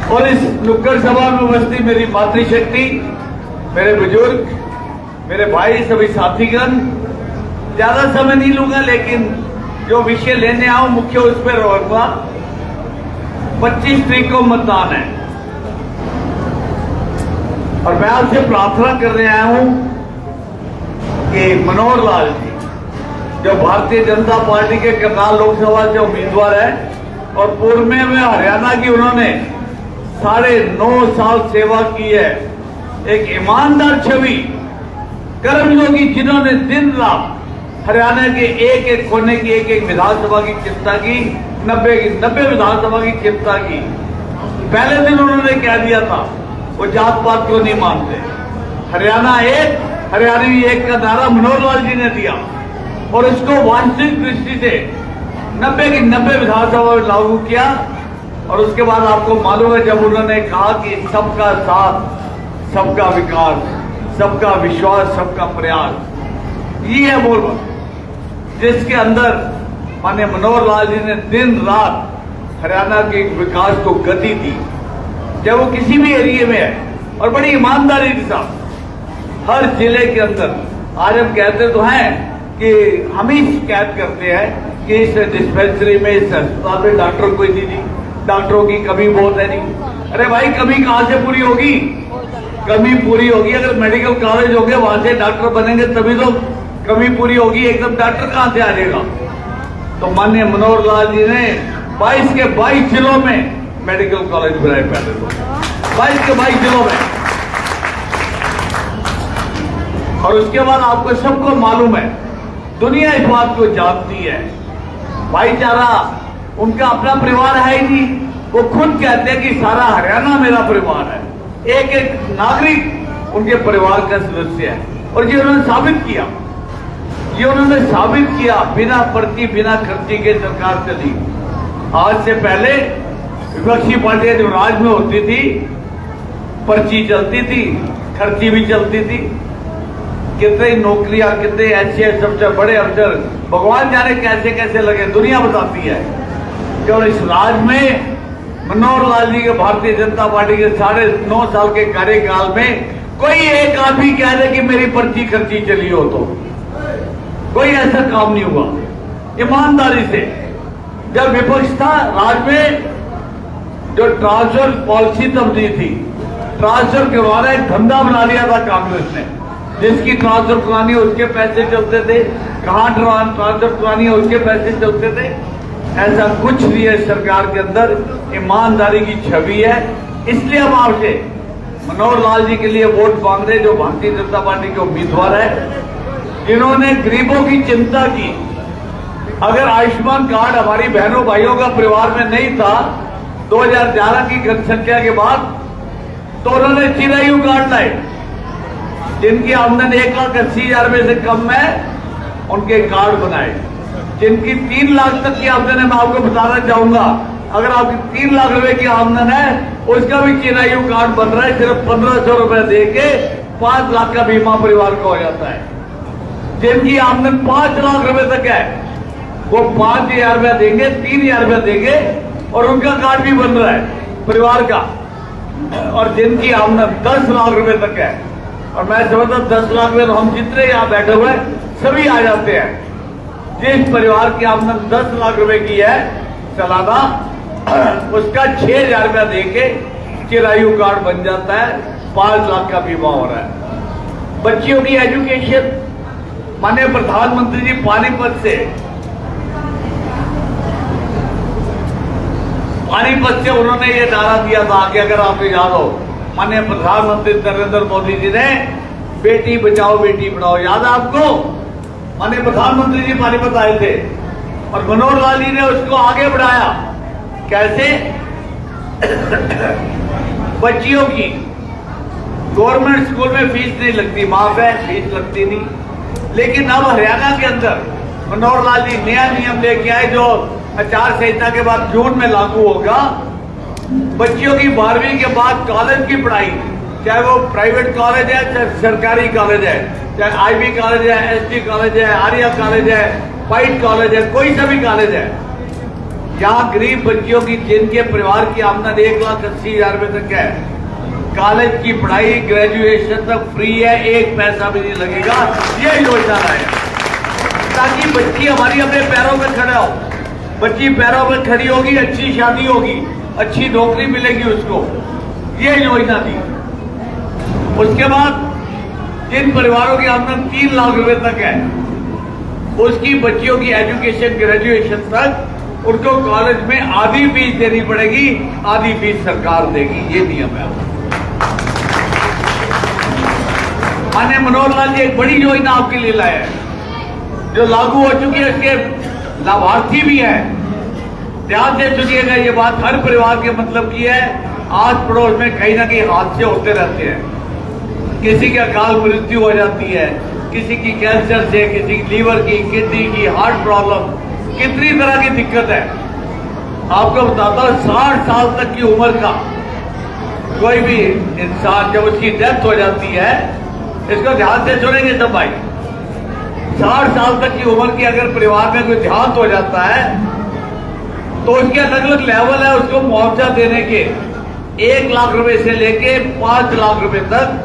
S3: और इस नुक्कड़ सभा में उपस्थित मेरी मातृशक्ति, मेरे बुजुर्ग, मेरे भाई, सभी साथीगण, ज्यादा समय नहीं लूंगा, लेकिन जो विषय लेने आऊं मुख्य उस पर रहूंगा। 25 तारीख को मतदान है, और मैं आपसे प्रार्थना करने आया हूं कि मनोहर लाल जी, जो भारतीय जनता पार्टी के करनाल लोकसभा से उम्मीदवार है, और पूर्व में हरियाणा की उन्होंने 9.5 साल सेवा की है। एक ईमानदार छवि, कर्मयोगी, जिन्होंने दिन रात हरियाणा के एक एक कोने की, एक एक विधानसभा की चिंता की, 90 विधानसभा की चिंता की। पहले दिन उन्होंने कह दिया था वो जात पात को नहीं मानते। हरियाणा एक, हरियाणवी एक का नारा मनोहर लाल जी ने दिया, और इसको वास्तविक दृष्टि से 90 की 90 विधानसभा में लागू किया। और उसके बाद आपको मालूम है, जब उन्होंने कहा कि सबका साथ, सबका विकास, सबका विश्वास, सबका प्रयास, ये है बोल, जिसके अंदर माननीय मनोहर लाल जी ने दिन रात हरियाणा के विकास को गति दी, चाहे वो किसी भी एरिया में है, और बड़ी ईमानदारी के साथ हर जिले के अंदर। आज हम कहते तो हैं कि हम ही शिकायत करते हैं कि इस डिस्पेंसरी में, इस अस्पताल में डॉक्टर कोई नहीं, डॉक्टरों की कमी बहुत है नहीं। अरे भाई, कमी कहां से पूरी होगी? कमी पूरी होगी अगर मेडिकल कॉलेज हो गया, वहां से डॉक्टर बनेंगे, तभी तो कमी पूरी होगी। एकदम डॉक्टर कहां से आ जाएगा? तो माननीय मनोहर लाल जी ने 22 के 22 जिलों में मेडिकल कॉलेज बनाए। पहले तो 22 के 22 जिलों में, और उसके बाद आपको सबको मालूम है, दुनिया इस बात को जानती है, भाईचारा उनका अपना परिवार है ही नहीं। वो खुद कहते हैं कि सारा हरियाणा मेरा परिवार है, एक एक नागरिक उनके परिवार का सदस्य है। और ये उन्होंने साबित किया, बिना पर्ची, बिना खर्ची के सरकार चली। आज से पहले विपक्षी पार्टियां जो राज में होती थी, पर्ची चलती थी, खर्ची भी चलती थी। कितने नौकरियां, कितने ऐसे सबसे बड़े अफसर, भगवान जाने कैसे कैसे लगे, दुनिया बताती है। और इस राज में मनोहर लाल जी के भारतीय जनता पार्टी के 9.5 साल के कार्यकाल में कोई एक आदमी कह दे कि मेरी पर्ची खर्ची चली हो, तो कोई ऐसा काम नहीं हुआ। ईमानदारी से जब विपक्ष था राज में, जो ट्रांसफर पॉलिसी तब नहीं थी, ट्रांसफर करवाना एक धंधा बना लिया था कांग्रेस ने। जिसकी ट्रांसफर करानी है उसके पैसे चलते थे, कहां ट्रांसफर करानी है उसके पैसे चलते थे। ऐसा कुछ नहीं है सरकार के अंदर, ईमानदारी की छवि है। इसलिए हम आपसे मनोहर लाल जी के लिए वोट मांग रहे, जो भारतीय जनता पार्टी के उम्मीदवार है, जिन्होंने गरीबों की चिंता की। अगर आयुष्मान कार्ड हमारी बहनों भाइयों का परिवार में नहीं था 2011 की जनसंख्या के बाद, तो उन्होंने चिरायु कार्ड लाए। जिनकी आमदनी 1,80,000 में से कम है, उनके कार्ड बनाए। जिनकी 3 लाख तक की आमदन है, मैं आपको बताना चाहूंगा, अगर आपकी 3 लाख रुपए की आमदन है, उसका भी चिरायु कार्ड बन रहा है। सिर्फ 1500 रुपए दे के 5 लाख का बीमा परिवार को हो जाता है। जिनकी आमदन 5 लाख रुपए तक है, वो 5,000 रुपया देंगे, 3,000 रुपया देंगे और उनका कार्ड भी बन रहा है परिवार का। और जिनकी आमदन 10 लाख रुपए तक है, और मैं समझता 10 लाख में हम जितने यहाँ बैठे हुए सभी आ जाते हैं। जिस परिवार की आमदन 10 लाख रुपए की है सालाना, उसका 6,000 रुपया देके चिरायु कार्ड बन जाता है, 5 लाख का बीमा हो रहा है। बच्चियों की एजुकेशन, माननीय प्रधानमंत्री जी पानीपत से उन्होंने ये नारा दिया था कि अगर आपको याद हो, माननीय प्रधानमंत्री नरेंद्र मोदी जी ने बेटी बचाओ बेटी पढ़ाओ, याद है आपको? माननीय प्रधानमंत्री जी पानीपत आए थे और मनोहर लाल जी ने उसको आगे बढ़ाया। कैसे? बच्चियों की गवर्नमेंट स्कूल में फीस नहीं लगती, माफ है, फीस लगती नहीं। लेकिन अब हरियाणा के अंदर मनोहर लाल जी नया नियम लेके आए, जो आचार संहिता के बाद जून में लागू होगा। बच्चियों की 12वीं के बाद कॉलेज की पढ़ाई, चाहे वो प्राइवेट कॉलेज है, चाहे सरकारी कॉलेज है, चाहे आईबी कॉलेज है, एसटी कॉलेज है, आर्या कॉलेज है, फाइट कॉलेज है, कोई सा भी कॉलेज है, यहाँ गरीब बच्चियों की, जिनके परिवार की आमदन 1,80,000 रुपए तक है, कॉलेज की पढ़ाई ग्रेजुएशन तक फ्री है, 1 पैसा भी नहीं लगेगा। ये योजना है ताकि बच्ची हमारी अपने पैरों पर खड़ा हो। बच्ची पैरों पर खड़ी होगी, अच्छी शादी होगी, अच्छी नौकरी मिलेगी उसको, ये योजना थी। उसके बाद जिन परिवारों की आमदन 3 लाख रुपए तक है, उसकी बच्चियों की एजुकेशन ग्रेजुएशन तक उनको कॉलेज में आधी फीस देनी पड़ेगी, आधी फीस सरकार देगी। ये नियम है। माननीय मनोहर लाल जी एक बड़ी योजना आपके लिए लाए हैं, जो लागू हो चुकी है, इसके लाभार्थी भी है। ध्यान से सुनिएगा, ये बात हर परिवार के मतलब की है। आस पड़ोस में कहीं ना कहीं हादसे होते रहते हैं, किसी की अकाल मृत्यु हो जाती है, किसी की कैंसर से, किसी की लीवर की, किडनी की, हार्ट प्रॉब्लम, कितनी तरह की दिक्कत है। आपको बताता हूं, 60 साल तक की उम्र का कोई भी इंसान जब उसकी डेथ हो जाती है, इसको ध्यान से सुनेंगे सब भाई, 60 साल तक की उम्र की अगर परिवार में कोई देहांत हो जाता है, तो उसके अलग अलग लेवल है उसको मुआवजा देने के। 1 लाख रुपए से लेके 5 लाख रुपए तक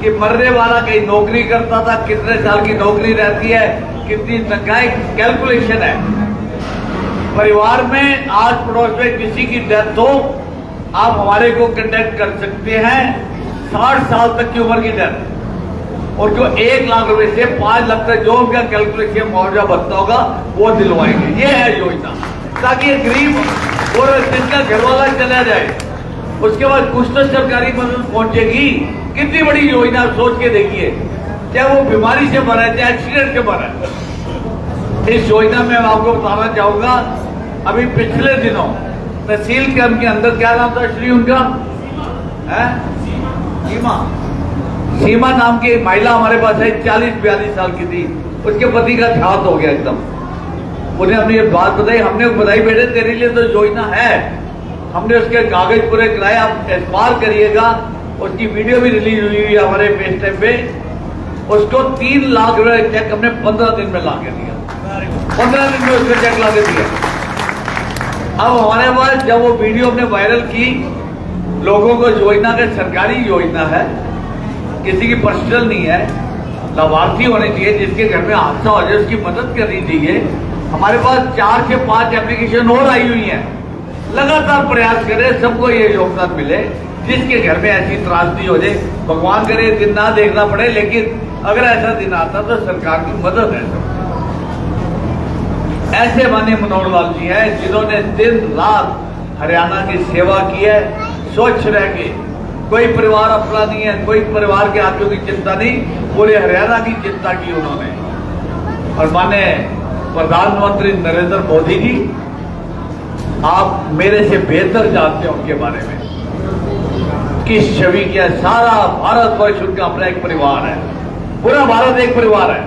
S3: कि मरने वाला कहीं नौकरी करता था, कितने साल की नौकरी रहती है, कितनी तनख्वाह, कैलकुलेशन है। परिवार में आस पड़ोस में किसी की डेथ हो, आप हमारे को कांटेक्ट कर सकते हैं। 60 साल तक की उम्र की डेथ, और जो 1 लाख रुपए से 5 लाख तक जो उनका कैलकुलेशन मुआवजा बनता होगा वो दिलवाएंगे। ये है योजना, ताकि एक गरीब और जिसका घरवाला चला जाए, उसके बाद कुछ तो सरकारी मदद पहुंचेगी। कितनी बड़ी योजना, सोच के देखिए, चाहे वो बीमारी से मरा है, चाहे एक्सीडेंट से मरा है। इस योजना में मैं आपको बताना चाहूंगा, अभी पिछले दिनों तहसील कैंप के अंदर, क्या नाम था श्री उनका, है सीमा नाम की महिला हमारे पास है, 40-42 साल की थी। उसके पति का देहांत हो गया एकदम। उन्हें हमने ये बात बताई, हमने बताई बेटे तेरे लिए तो योजना है। हमने उसके कागज पूरे कराए, आप इस्तेमाल करिएगा। उसकी वीडियो भी रिलीज हुई है हमारे फेस टाइम पे। उसको 3 लाख रुपए चेक हमने 15 दिन में ला के दिया, 15 दिन में उसका चेक ला के दिया। अब हमारे पास जब वो वीडियो हमने वायरल की, लोगों को योजना का सरकारी योजना है, किसी की पर्सनल नहीं है, लाभार्थी होने चाहिए, जिसके घर में हादसा हो जाए उसकी मदद करनी चाहिए। हमारे पास 4 से 5 एप्लीकेशन और आई हुई हैं। लगातार प्रयास करें सबको ये योगदान मिले, जिसके घर में ऐसी त्रासदी हो जाए, भगवान करे दिन ना देखना पड़े, लेकिन अगर ऐसा दिन आता तो सरकार की मदद है। ऐसे माननीय मनोहर लाल जी हैं जिन्होंने दिन रात हरियाणा की सेवा की है, स्वच्छ रह के। कोई परिवार अपना नहीं है, कोई परिवार के आदमियों की चिंता नहीं, पूरे हरियाणा की चिंता की उन्होंने। और माननीय प्रधानमंत्री नरेंद्र मोदी जी, आप मेरे से बेहतर जानते हैं उनके बारे में, किस छवि किया। सारा भारतवर्ष उनका अपना एक परिवार है, पूरा भारत एक परिवार है।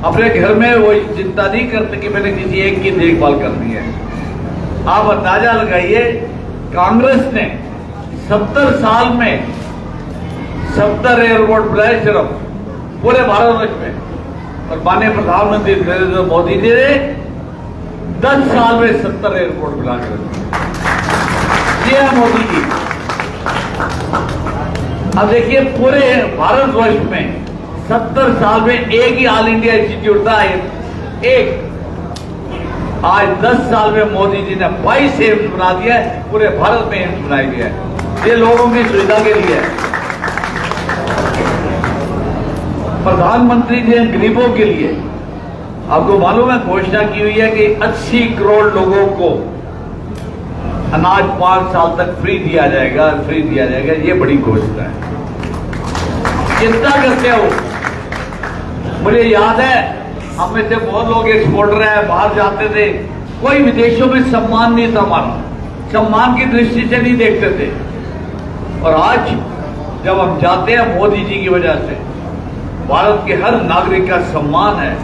S3: अपने घर में वो चिंता नहीं करते कि मैंने किसी एक की देखभाल करनी है। आप अंदाजा लगाइए, कांग्रेस ने 70 साल में 70 एयरपोर्ट बनाए सिर्फ पूरे भारतवर्ष में, और माननीय प्रधानमंत्री नरेंद्र मोदी जी ने 10 साल में 70 एयरपोर्ट बना कर ये है मोदी जी। अब देखिए पूरे भारतवर्ष में 70 साल में एक ही ऑल इंडिया इंस्टीट्यूट था, एक। आज 10 साल में मोदी जी ने 22 एम्स बना दिया है, पूरे भारत में एम्स बनाया गया है। ये लोगों की सुविधा के लिए है। प्रधानमंत्री जी ने गरीबों के लिए, आपको मालूम है घोषणा की हुई है कि 80 करोड़ लोगों को अनाज 5 साल तक फ्री दिया जाएगा, ये बड़ी घोषणा है। चिंता करते हो, मुझे याद है हम में से बहुत लोग एक्सपोर्टर हैं, बाहर जाते थे, कोई विदेशों में सम्मान नहीं था हमारा, सम्मान की दृष्टि से नहीं देखते थे। और आज जब हम जाते हैं मोदी जी की वजह से भारत के हर नागरिक का सम्मान है।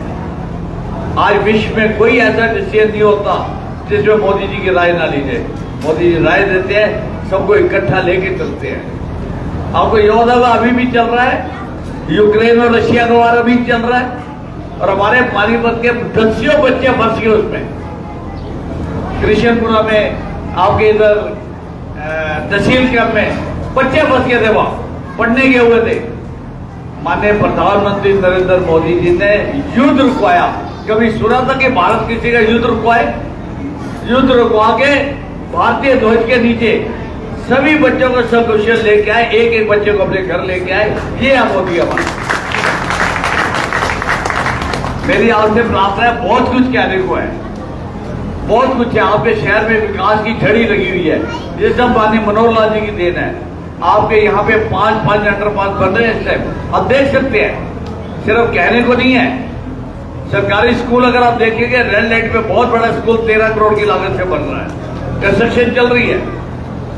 S3: आज विश्व में कोई ऐसा डिसीजन नहीं होता जिसमें मोदी जी की राय ना ली जाए। मोदी जी राय देते हैं, सबको इकट्ठा लेके चलते हैं। आपको याद होगा अभी भी चल रहा है, यूक्रेन और रशिया का वार अभी चल रहा है, और हमारे पानीपत के दसियों बच्चे फंस गए उसमें। कृष्णपुरा में, आपके इधर तहसील कैंप में बच्चे फंस गए थे, वहां पढ़ने गए हुए थे। माननीय प्रधानमंत्री नरेंद्र मोदी जी ने युद्ध रुकवाया। कभी सुना था कि भारत किसी का युद्ध रुकवाए? युद्ध रुकवा के भारतीय ध्वज के नीचे सभी बच्चों को सकुशल लेके आए, एक एक बच्चे को अपने घर लेके आए। ये है मोदी हमारा। मेरी आपसे प्रार्थना है, बहुत कुछ कहने को है, बहुत कुछ है। आपके शहर में विकास की झड़ी लगी हुई है, ये सब माननीय मनोहर लाल जी की देन है। आपके यहाँ पे 5 अंडरपास बन रहे हैं इस टाइम, आप देख सकते हैं, सिर्फ कहने को नहीं है। सरकारी स्कूल अगर आप देखेंगे, रेड लाइट पे बहुत बड़ा स्कूल 13 करोड़ की लागत से बन रहा है, कंस्ट्रक्शन चल रही है।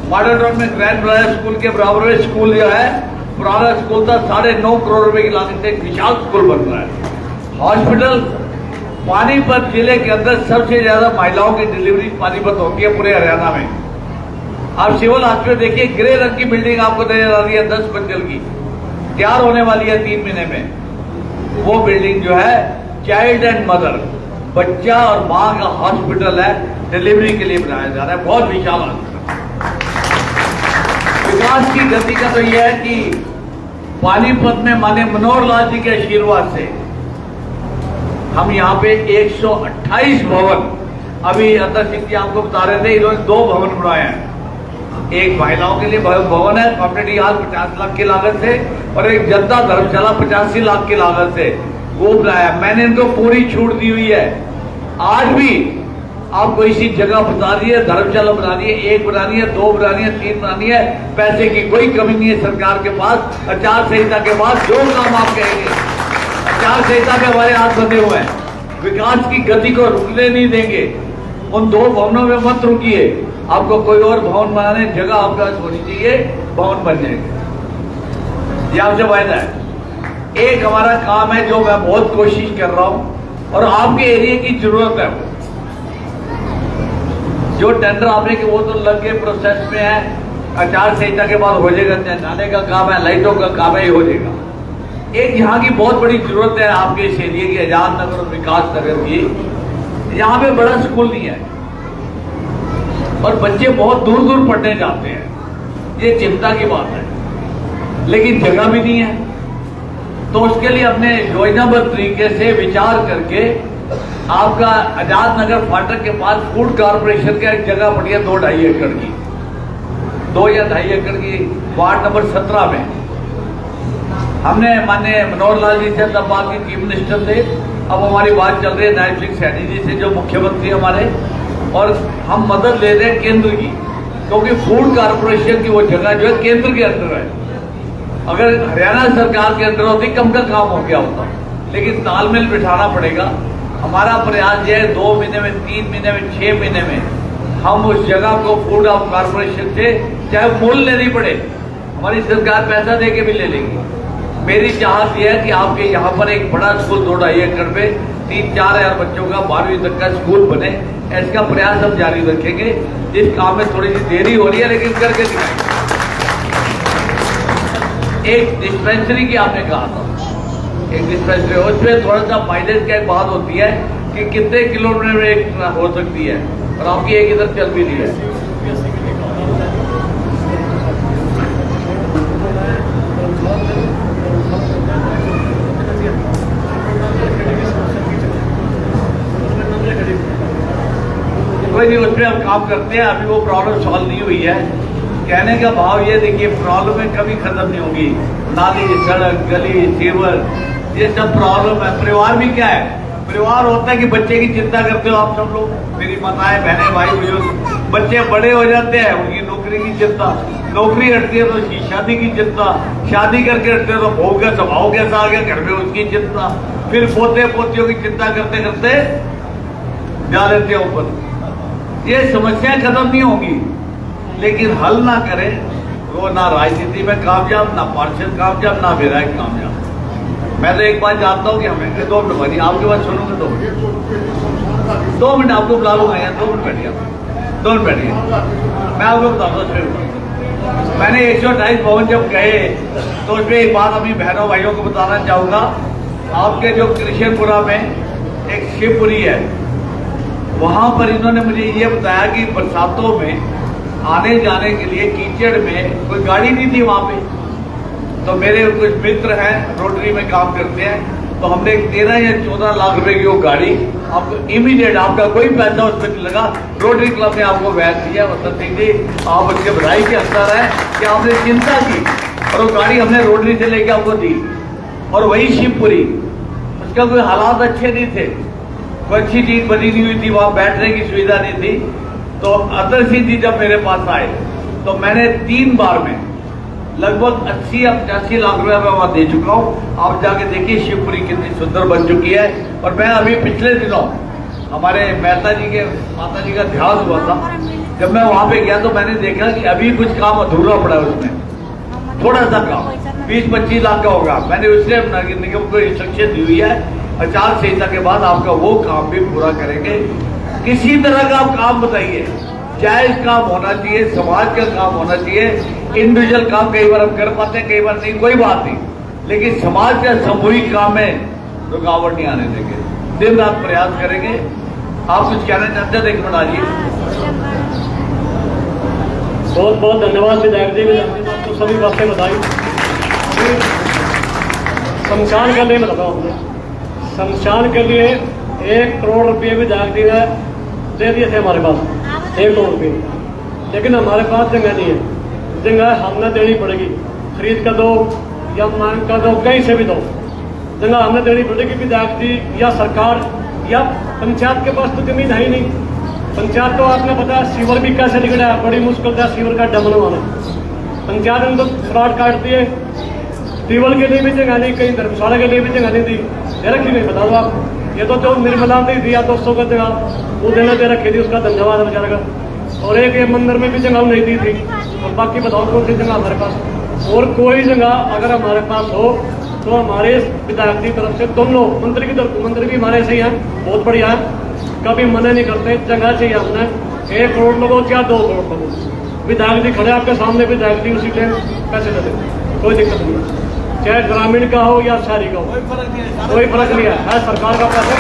S3: मॉडल टाउन में ग्रैंड ब्रायर स्कूल के बराबर में स्कूल जो है, पुराना स्कूल था, 9.5 करोड़ रुपए की लागत से एक विशाल स्कूल बन रहा है। हॉस्पिटल, पानीपत जिले के अंदर सबसे ज्यादा महिलाओं की डिलीवरी पानीपत होती है पूरे हरियाणा में। आप सिविल हॉस्पिटल देखिए, ग्रे रंग की बिल्डिंग आपको नजर आ रही है, 10 मंजिल की, तैयार होने वाली है 3 महीने में। वो बिल्डिंग जो है चाइल्ड एंड मदर, बच्चा और मां का हॉस्पिटल है, डिलीवरी के लिए बनाया जा रहा है, बहुत विशाल हॉस्पिटल। विकास की गति का तो यह है कि पानीपत में माननीय मनोहर लाल जी के आशीर्वाद से हम यहाँ पे 128 भवन, अभी अतर सिंह जी आपको बता रहे थे, इन्होंने 2 भवन बनाए हैं। एक महिलाओं के लिए भवन है कम्युनिटी हॉल 50 लाख की लागत से, और एक जनता धर्मशाला 85 लाख की लागत से वो बनाया। मैंने इनको पूरी छूट दी हुई है। आज भी आपको इसी जगह बता रही है, धर्मशाला बनानी है, 1 बनानी है, 2 बनानी है, 3 बनानी है, पैसे की कोई कमी नहीं है सरकार के पास। आचार संहिता के बाद जो काम आप कहेंगे, आचार संहिता के हमारे हाथ बंधे हुए हैं, विकास की गति को रुकने नहीं देंगे। उन 2 भवनों में मत रुकिए, आपको कोई और भवन बनाने जगह आपके पास होनी चाहिए, भवन बन जाएंगे, ये आपसे वायदा है। एक हमारा काम है जो मैं बहुत कोशिश कर रहा हूं, और आपके एरिया की जरूरत है, जो टेंडर आपने कि वो तो लग के प्रोसेस में है, आचार संहिता के बाद हो जाएगा, नाले का काम है, लाइटों का काम है, ये हो जाएगा। एक यहाँ की बहुत बड़ी जरूरत है आपके इस एरिया की, आजाद नगर और विकास नगर की, यहाँ पे बड़ा स्कूल नहीं है और बच्चे बहुत दूर दूर पढ़ने जाते हैं, ये चिंता की बात है, लेकिन जगह भी नहीं है। तो उसके लिए हमने योजनाबद्ध तरीके से विचार करके आपका आजाद नगर फाटक के पास फूड कॉर्पोरेशन का एक जगह पड़ी है 2-2.5 एकड़ की, 2 या 2.5 एकड़ की, वार्ड नंबर 17 में। हमने माननीय मनोहर लाल जी से तब बात की, चीफ मिनिस्टर थे, अब हमारी बात चल रही है नायब सिंह सैनी जी से जो मुख्यमंत्री हमारे, और हम मदद ले रहे हैं केंद्र की, क्योंकि फूड कॉर्पोरेशन की वो जगह जो है केंद्र के अंदर है। अगर हरियाणा सरकार के अंदर होती कम का काम हो गया होता, लेकिन तालमेल बिठाना पड़ेगा। हमारा प्रयास यह है 2 महीने में, 3 महीने में, 6 महीने में हम उस जगह को फूड कॉर्पोरेशन से, चाहे मूल्य लेनी पड़े, हमारी सरकार पैसा दे के भी ले लेगी, मेरी चाहत यह है कि आपके यहाँ पर एक बड़ा स्कूल 2-2.5 एकड़ में 3-4 हजार बच्चों का 12वीं तक का स्कूल बने, इसका प्रयास हम जारी रखेंगे। इस काम में थोड़ी सी देरी हो रही है लेकिन करके दिखाएंगे। एक डिस्पेंसरी की आपने कहा था, एक डिस्पेंसरी, उसमें थोड़ा सा माइलेज की एक बात होती है कि कितने किलोमीटर में एक हो सकती है, और आपकी एक इधर चल भी रही है। कोई नहीं, उसमें हम काम करते हैं। अभी वो प्रॉब्लम सॉल्व नहीं हुई है। कहने का भाव ये देखिए, प्रॉब्लम में कभी खत्म नहीं होगी। नाली, सड़क, गली, सीवर, ये सब प्रॉब्लम है। परिवार भी क्या है, परिवार होता है कि बच्चे की चिंता करते हो आप सब लोग, मेरी माताएं, बहनें, भाई, बुजुर्ग। बच्चे बड़े हो जाते हैं, उनकी नौकरी की चिंता, नौकरी हटती है तो उसकी शादी की चिंता, शादी करके हटते तो बहू का स्वभाव कैसा आ गया घर में, उसकी चिंता, फिर पोते पोतियों की चिंता करते करते जा लेते हैं ऊपर। ये समस्याएं खत्म नहीं होंगी, लेकिन हल ना करें वो ना राजनीति में कामयाब, ना पार्षद कामयाब, ना विधायक कामयाब। मैं तो एक बात जानता हूँ कि हमें 2 मिनट बनी आपके बात सुनूंगा। 2 मिनट आपको बुला लूंगा यहाँ, 2 मिनट बैठिए, 2 मिनट बैठिए। मैं आपको बताता हूँ, मैंने 128 भवन जब गए तो उसमें एक बात अपनी बहनों भाइयों को बताना चाहूंगा। आपके जो कृष्णपुरा में एक शिवपुरी है, वहां पर इन्होंने मुझे ये बताया कि बरसातों में आने जाने के लिए कीचड़ में कोई गाड़ी नहीं थी वहां पे। तो मेरे कुछ मित्र हैं, रोटरी में काम करते हैं, तो हमने 13 या 14 लाख रुपए की वो गाड़ी आपको इमीडिएट, आपका कोई पैसा उसमें नहीं लगा, रोटरी क्लब ने आपको वैन दिया। वसंत सिंह जी, आप उसके बधाई के हकदार है कि आपने चिंता की और वो गाड़ी हमने रोटरी से लेके आपको दी। और वही शिवपुरी, उसका कोई हालात अच्छे नहीं थे, कोई अच्छी चीज बनी नहीं हुई थी, वहां बैठने की सुविधा नहीं थी। तो अतर सिंह जी जब मेरे पास आए तो मैंने 3 बार में लगभग 80 या 85 लाख रुपया मैं वहां दे चुका हूं। आप जाके देखिए शिवपुरी कितनी सुंदर बन चुकी है। और मैं अभी पिछले दिनों हमारे मेहता जी के माता जी का ध्यान हुआ था, जब मैं वहां पे गया तो मैंने देखा कि अभी कुछ काम अधूरा पड़ा है उसमें, थोड़ा सा काम 20-25 लाख का होगा। मैंने उससे निगम को इंस्ट्रक्शन दी हुई है, आचार संहिता के बाद आपका वो काम भी पूरा करेंगे। किसी तरह का आप काम बताइए, जायज काम होना चाहिए, समाज का काम होना चाहिए। इंडिविजुअल काम कई बार हम कर पाते हैं, कई बार नहीं, कोई बात नहीं, लेकिन समाज का सामूहिक काम में रुकावट नहीं आने देंगे। दिन रात प्रयास करेंगे। आप कुछ कहना चाहते हैं? 1 मिनट आ जाइए।
S6: बहुत बहुत धन्यवाद विधायक जी, तो सभी बातें बताई। शमशान के लिए मैं बताऊँ, शमशान के लिए 1 करोड़ रुपये विधायक जी ने दे दिए थे हमारे पास, 1 करोड़ रुपये, लेकिन हमारे पास जगह नहीं है। जगह हमने देनी पड़ेगी, खरीद कर दो या मांग कर दो, कहीं से भी दो, जगह हमने देनी पड़ेगी। विधायक जी या सरकार या पंचायत के पास तो जमीन है ही नहीं। पंचायत तो आपने पता सीवर भी कैसे निकला है, बड़ी मुश्किल था सीवर का डम बनवाना। पंचायत ने तो फ्रॉड काट दिए, टीवल के लिए भी जगह नहीं, कहीं धर्मशाला के लिए भी जगह नहीं दी, दे रखी नहीं, बता दो आप। ये तो जो निर्मला ने दिया 200 का जगह, वो देने दे रखी थी, उसका धन्यवाद है बेचारे का। और एक ये मंदिर में भी जगह नहीं दी थी, और बाकी बताओ कौन सी जगह हमारे पास। और कोई जगह अगर हमारे पास हो तो हमारे विधायक की तरफ से दोनों मंत्री की तरफ, मंत्री भी हमारे ऐसे ही हैं, बहुत बढ़िया है, कभी मना नहीं करते। जगह चाहिए हमने 1 करोड़ लोगों क्या 2 करोड़ लोगों, विधायक जी खड़े आपके सामने, विधायक जी उसी टाइम पैसे दे दें, कोई दिक्कत नहीं, चाहे ग्रामीण का हो या शहरी का हो, कोई फर्क नहीं है सरकार का पैसा।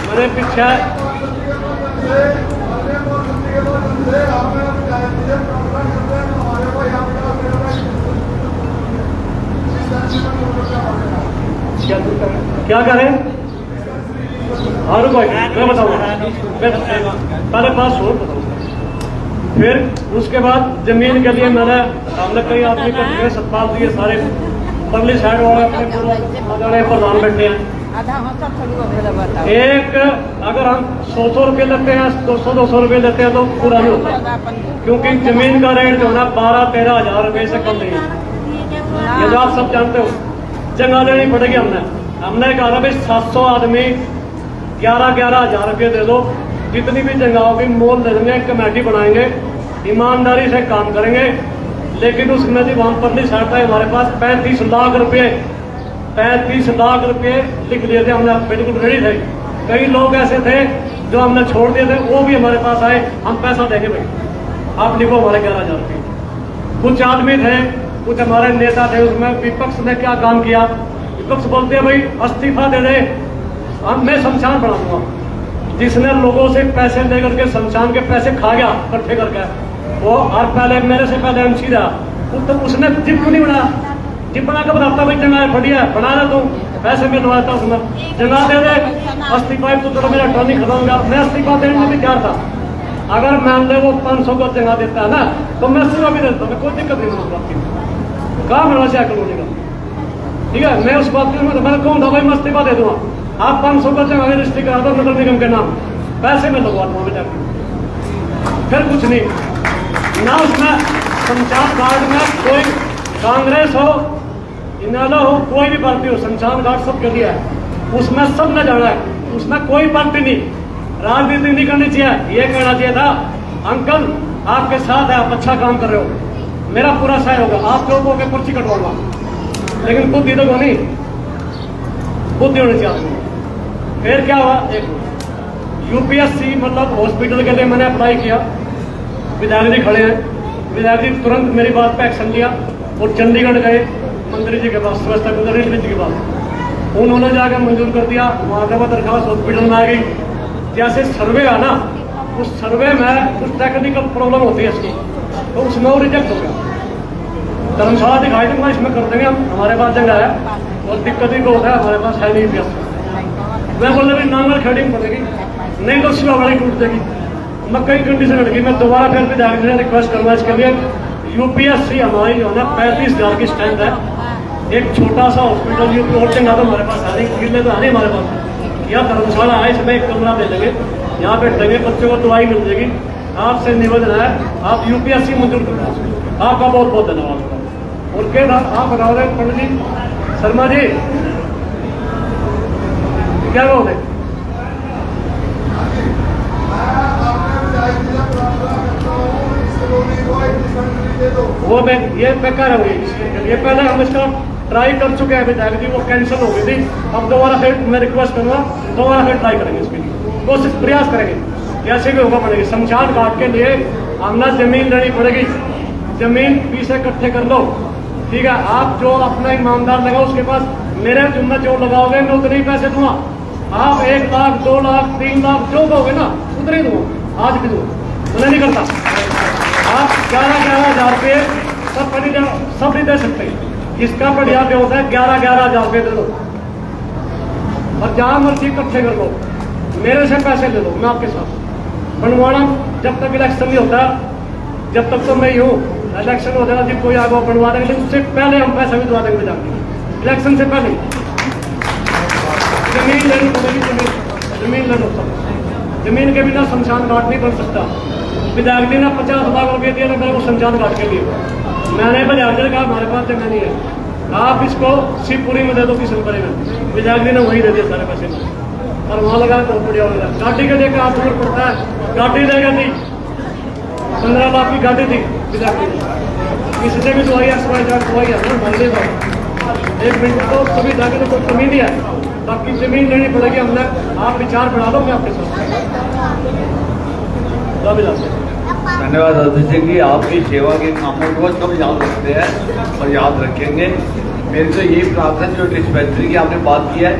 S6: मैंने पीछे क्या करें? भाई मैं बताऊंगा, पहले बात छोड़ बताऊंगा, फिर उसके बाद जमीन के लिए हमने कई आदमी को दिए, सतपाल दिए, सारे परली साइड वाले अपने प्रधान बैठे हैं। एक अगर हम 100 रुपये लेते हैं, 200 रुपये लेते हैं तो पूरा नहीं होता, क्योंकि जमीन का रेट जो है ना 12-13 हजार रुपये से कम नहीं है, ये जो आप सब जानते हो। जगह लेनी पड़ेगी हमने कहा था भाई 700 आदमी 11-11 हजार रुपये दे दो, जितनी भी जगह होगी मोल दे देंगे, कमेटी बनाएंगे, ईमानदारी से काम करेंगे, लेकिन उसमें भी वहाँ पर नहीं साइड है हमारे पास 35 लाख रुपए लिख लिए थे, हमने बिल्कुल रेडी थे। कई लोग ऐसे थे जो हमने छोड़ दिए थे, वो भी हमारे पास आए, हम पैसा देंगे भाई, आप लिखो हमारे 11,000 रुपये। कुछ आदमी थे, कुछ हमारे नेता थे, उसमें विपक्ष ने क्या काम किया, विपक्ष बोलते हैं भाई अस्तीफा दे दे, मैं शमशान बना दूंगा। जिसने लोगों से पैसे लेकर के शमशान के पैसे खा गया इकट्ठे करके, वो और पहले मेरे से पहले MC रहा, तो उसने जिप क्यों नहीं बनाया? जिप बना के बताता भाई जंगा बढ़िया बना रहा तू, पैसे में दवाता उसमें जंगा दे दे, अस्तीफा तो चलो मेरा टर्न ही खत्म होगा। मैं अस्तीफा देने में भी तैयार था, अगर मान ले वो 500 को जंगा देता है ना तो मैं सुना भी देता, मैं कोई दिक्कत नहीं उस बात की, कहाँ मेरा से आकर बोलेगा, ठीक है। मैं उस बात की मैंने कहूँ भाई मैं अस्तीफा दे दूंगा, आप 500 का जगह रजिस्ट्री करा दो नगर निगम के नाम, पैसे में लगवा दूंगा बेटा, फिर कुछ नहीं ना। उसमें शमशान घाट में कोई कांग्रेस हो, इनेलो हो, कोई भी पार्टी हो, शमशान घाट सबके लिए है, उसमें सब न जाना है, उसमें कोई पार्टी नहीं, राजनीति नहीं करनी चाहिए। ये कहना चाहिए था अंकल आपके साथ है, आप अच्छा काम कर रहे हो, मेरा पूरा सहयोग होगा, आप लोगों के पर्ची कटवाऊंगा, लेकिन बुद्धि तो नहीं, बुद्धि होनी चाहिए। फिर क्या हुआ, एक UPSC मतलब हॉस्पिटल के लिए मैंने अप्लाई किया, विधायक जी खड़े हैं, विधायक जी तुरंत मेरी बात पे एक्शन लिया और चंडीगढ़ गए मंत्री जी के पास, व्यवस्था रेलवे जी के पास, उन्होंने जाकर मंजूर कर दिया, वहाँ के बाद दरखास्त हॉस्पिटल में आ गई। जैसे सर्वे है ना, उस सर्वे में कुछ टेक्निकल प्रॉब्लम होती है इसकी, तो उसमें वो रिजेक्ट हो गया। धर्मशाला दिखाई दूंगा, इसमें कर देंगे हम, हमारे पास जगह है और दिक्कत ही को होता है, हमारे पास है नहीं UPSC। मैं बोल रही नांगल खेड़ी पड़ेगी, नहीं तो शिवावाड़ी टूट जाएगी। मैं कई कंडीशन लगी, मैं दोबारा फिर विधायक से रिक्वेस्ट करूँगा इसके लिए। UPSC हमारी जो है ना 35,000 की स्ट्रेंथ है, एक छोटा सा हॉस्पिटल UP और जगह तो हमारे पास आ नहीं, किले तो आने हमारे पास, या धर्मशाला है, इसमें एक कमरा दे देंगे, यहाँ बैठेंगे, बच्चों को दवाई मिल जाएगी। आपसे निवेदन है आप UPSC मंजूर कर दें, आपका बहुत बहुत धन्यवाद। और क्या आप बता रहे पंडित जी शर्मा जी क्या बोल रहे? वो मैं ये बेकार हो गई, ये पहले हम इसका ट्राई कर चुके हैं विधायक जी, वो कैंसिल हो गई थी, अब दोबारा फिर मैं रिक्वेस्ट करूंगा, दोबारा फिर ट्राई करेंगे, इसके लिए कोशिश प्रयास करेंगे, कैसे भी होगा पड़ेगी। शमशान घाट के लिए हमने जमीन लेनी पड़ेगी, जमीन पीछे इकट्ठे कर लो, ठीक है। आप जो अपना ईमानदार लगाओ उसके पास, मेरे जुम्मे जो लगाओगे मैं उतने ही पैसे दूंगा। आप 1 लाख 2 लाख 3 लाख जो दोगे ना उतने ही दूंगा, आज भी दूंगा, उन्हें नहीं करता। आप 11,000 रुपये सब नहीं दे सकते, इसका बढ़िया क्या होता है 11,000 रुपये दे दो और जहां मर्जी इकट्ठे कर लो, मेरे से पैसे ले लो, मैं आपके साथ बनवाना। जब तक इलेक्शन नहीं होता जब तक तो मैं ही हूँ, इलेक्शन हो जाना जी कोई आगे बनवा देंगे, लेकिन उससे पहले हम पैसा भी दवा देंगे जाके, इलेक्शन से पहले जमीन लेनी पड़ेगी, जमीन ले लो सब, जमीन के बिना शमशान घाट नहीं बन सकता। विधायक जी ने 50 लाख रुपये दिए ना मेरे को शमशान घाट के लिए, मैंने विधायक जी ने कहा हमारे पास जगह नहीं है, आप इसको शिवपुरी में दे दो, किशनपुरी में, विधायक जी ने वही दे दिया सारे पैसे और वहाँ लगा बहुत बढ़िया हो गया। गाड़ी के लेकर आप दूर पड़ता है, गाड़ी देगा थी 15 लाख की गाड़ी थी विधायक जी, इससे भी दवाई दवाई है ना भरने का, 1 मिनट तो सभी जाके तो कोई कमी नहीं है, बाकी जमीन लेनी पड़ेगी हमने, आप विचार बढ़ा दो, मैं आपके साथ।
S3: धन्यवाद अध्यक्ष जी, आपकी सेवा के कामों को सब याद रखते हैं और याद रखेंगे। मेरी तो यही प्रार्थना, जो डिस्पेंसरी की आपने बात की है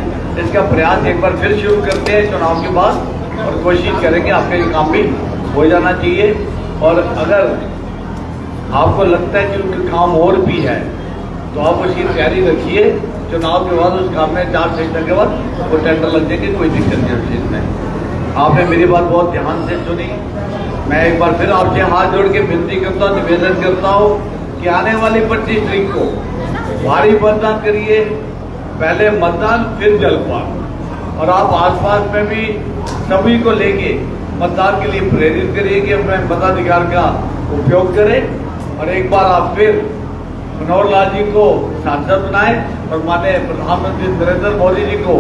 S3: इसका प्रयास एक बार फिर शुरू करते हैं चुनाव के बाद और कोशिश करेंगे आपका ये काम भी हो जाना चाहिए। और अगर आपको लगता है कि उनका काम और भी है तो आप उसकी तैयारी रखिए, चुनाव के बाद उस काम में 4 सेक्टर के बाद वो टेंडर लग जाएंगे, कोई दिक्कत नहीं उस चीज़ में। आपने मेरी बात बहुत ध्यान से सुनी, मैं एक बार फिर आपसे हाथ जोड़ के विनती करता हूँ, निवेदन करता हूँ कि आने वाली 25 तारीख को भारी मतदान करिए, पहले मतदान फिर जलपान, और आप आसपास में भी सभी को लेके मतदान के लिए प्रेरित करिए कि अपने मताधिकार का उपयोग करें। और एक बार आप फिर मनोहर लाल जी को सांसद बनाए और माननीय प्रधानमंत्री नरेंद्र मोदी जी को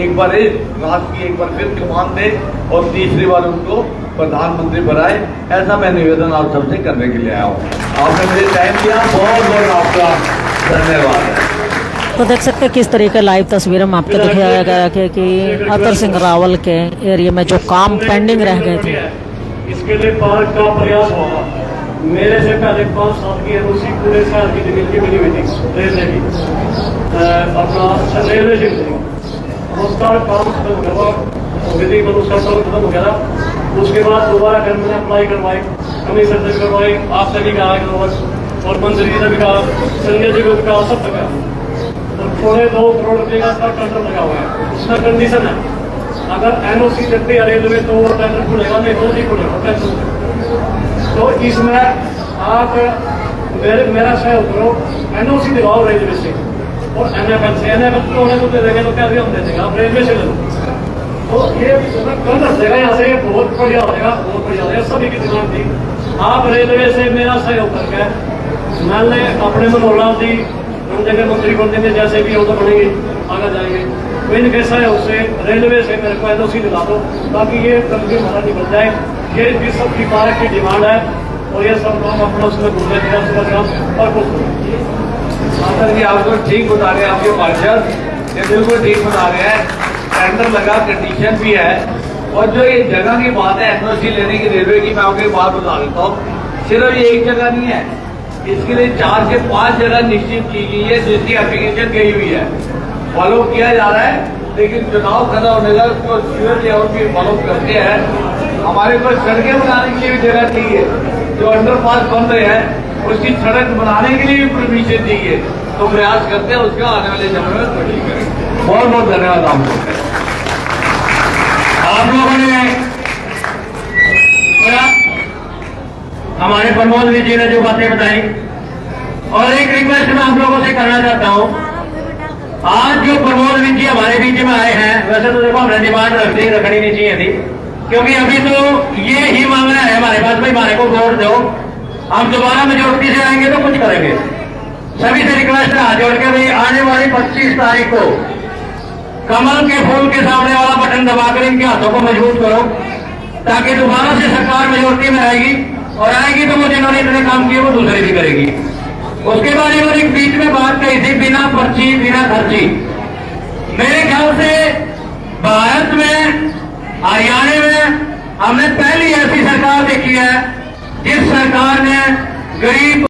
S3: एक बार इस राष्ट्र की एक बार फिर कमान दे और तीसरी बार उनको प्रधानमंत्री बनाए। ऐसा मैं निवेदन आप सबसे करने के लिए आया हूँ। आपने मुझे टाइम दिया, बहुत बहुत आपका धन्यवाद है।
S1: तो देख सकते हैं किस तरीके लाइव तस्वीरें में आपको दिखाया गया है कि अतर सिंह रावल के एरिया में जो काम पेंडिंग रह गए थे,
S6: इसके लिए पार्क का प्रयास होगा। मेरे से पहले 5 साल की एनओसी पूरे शहर की जमीन की मिली हुई थी रेलवे की, अपना रेलवे से उसका काम खत्म हुआ, उसका काम खत्म हो गया। उसके बाद दोबारा फिर मैंने अप्लाई करवाई, कमीशन से भी करवाई, आपसे भी कहा और मंत्री जी ने भी कहा, संजय जी को भी कहा, सब कहा। और थोड़े 2 करोड़ रुपये का टेंडर लगा हुआ है। उसका कंडीशन है अगर एनओसी देते हैं रेलवे तो वो टेंडर खुलेगा, नहीं तो नहीं खुलेगा टेंडर। तो इसमें आप मेरा सहयोग करो, एनओसी दिलाओ रेलवे से और एनएफएल से। एनएफएल तो उन्हें तो दे देंगे तो कैसे हम दे देंगे, आप रेलवे से ले लो। तो ये कल रख देगा यहाँ से, बहुत बढ़िया हो जाएगा, बहुत बढ़िया हो जाएगा। सभी की डिमांड थी, आप रेलवे से मेरा सहयोग करके मैंने अपने मनोहर लाल जी उन जगह मंत्री बन देंगे, जैसे भी हो तो बनेंगे, आगे जाएंगे। तो इनके सहयोग से रेलवे से मेरे को एनओसी दिला दो ताकि ये गंदगी हमारा निकल जाए। ये भी सबकी पार्क की डिमांड है और ये सब लोग अपना उसमें घूम लेते हैं और कुछ
S3: सर जी आपको ठीक बता रहे हैं, आपके पार्षद ये बिल्कुल ठीक बता रहे हैं। टेंडर लगा, कंडीशन भी है। और जो ये जगह की बात है एनओसी लेने की रेलवे की, मैं आपको एक बात बता देता हूँ। सिर्फ ये एक जगह नहीं है, इसके लिए 4 से 5 जगह निश्चित की गई है जिसकी एप्लीकेशन गई हुई है, फॉलो किया जा रहा है। लेकिन चुनाव खत्म होने का उसको सीवर लेवल भी फॉलो करते हैं। हमारे को सड़कें बनाने के लिए भी जगह चाहिए, जो अंडरपास बन रहे हैं उसकी सड़क बनाने के लिए भी परमिशन चाहिए। तो प्रयास करते हैं उसका आने वाले समय में पूरी करें। बहुत बहुत धन्यवाद आपको।
S9: आप लोगों ने हमारे प्रमोद जी ने जो बातें बताई, और एक रिक्वेस्ट मैं आप लोगों से करना चाहता हूं। आज जो प्रमोद जी हमारे बीच में आए हैं, वैसे तो देखो हमने डिमांड रखनी नहीं चाहिए थी, क्योंकि अभी तो ये ही मामला है हमारे पास, भाई हमारे को वोट दो, हम दोबारा मेजोरिटी से आएंगे तो कुछ करेंगे। सभी से रिक्वेस्ट है हाथ जोड़ के, भाई आने वाली 25 तारीख को कमल के फूल के सामने वाला बटन दबाकर इनके हाथों को मजबूत करो, ताकि दोबारा से सरकार मेजोरिटी में आएगी, और आएगी तो वो जिन्होंने इतने काम किए वो दूसरे भी करेगी। उसके बाद इन्होंने एक बीच में बात कही थी, बिना पर्ची बिना खर्ची। मेरे ख्याल से भारत में, हरियाणा में हमने पहली ऐसी सरकार देखी है जिस सरकार ने गरीब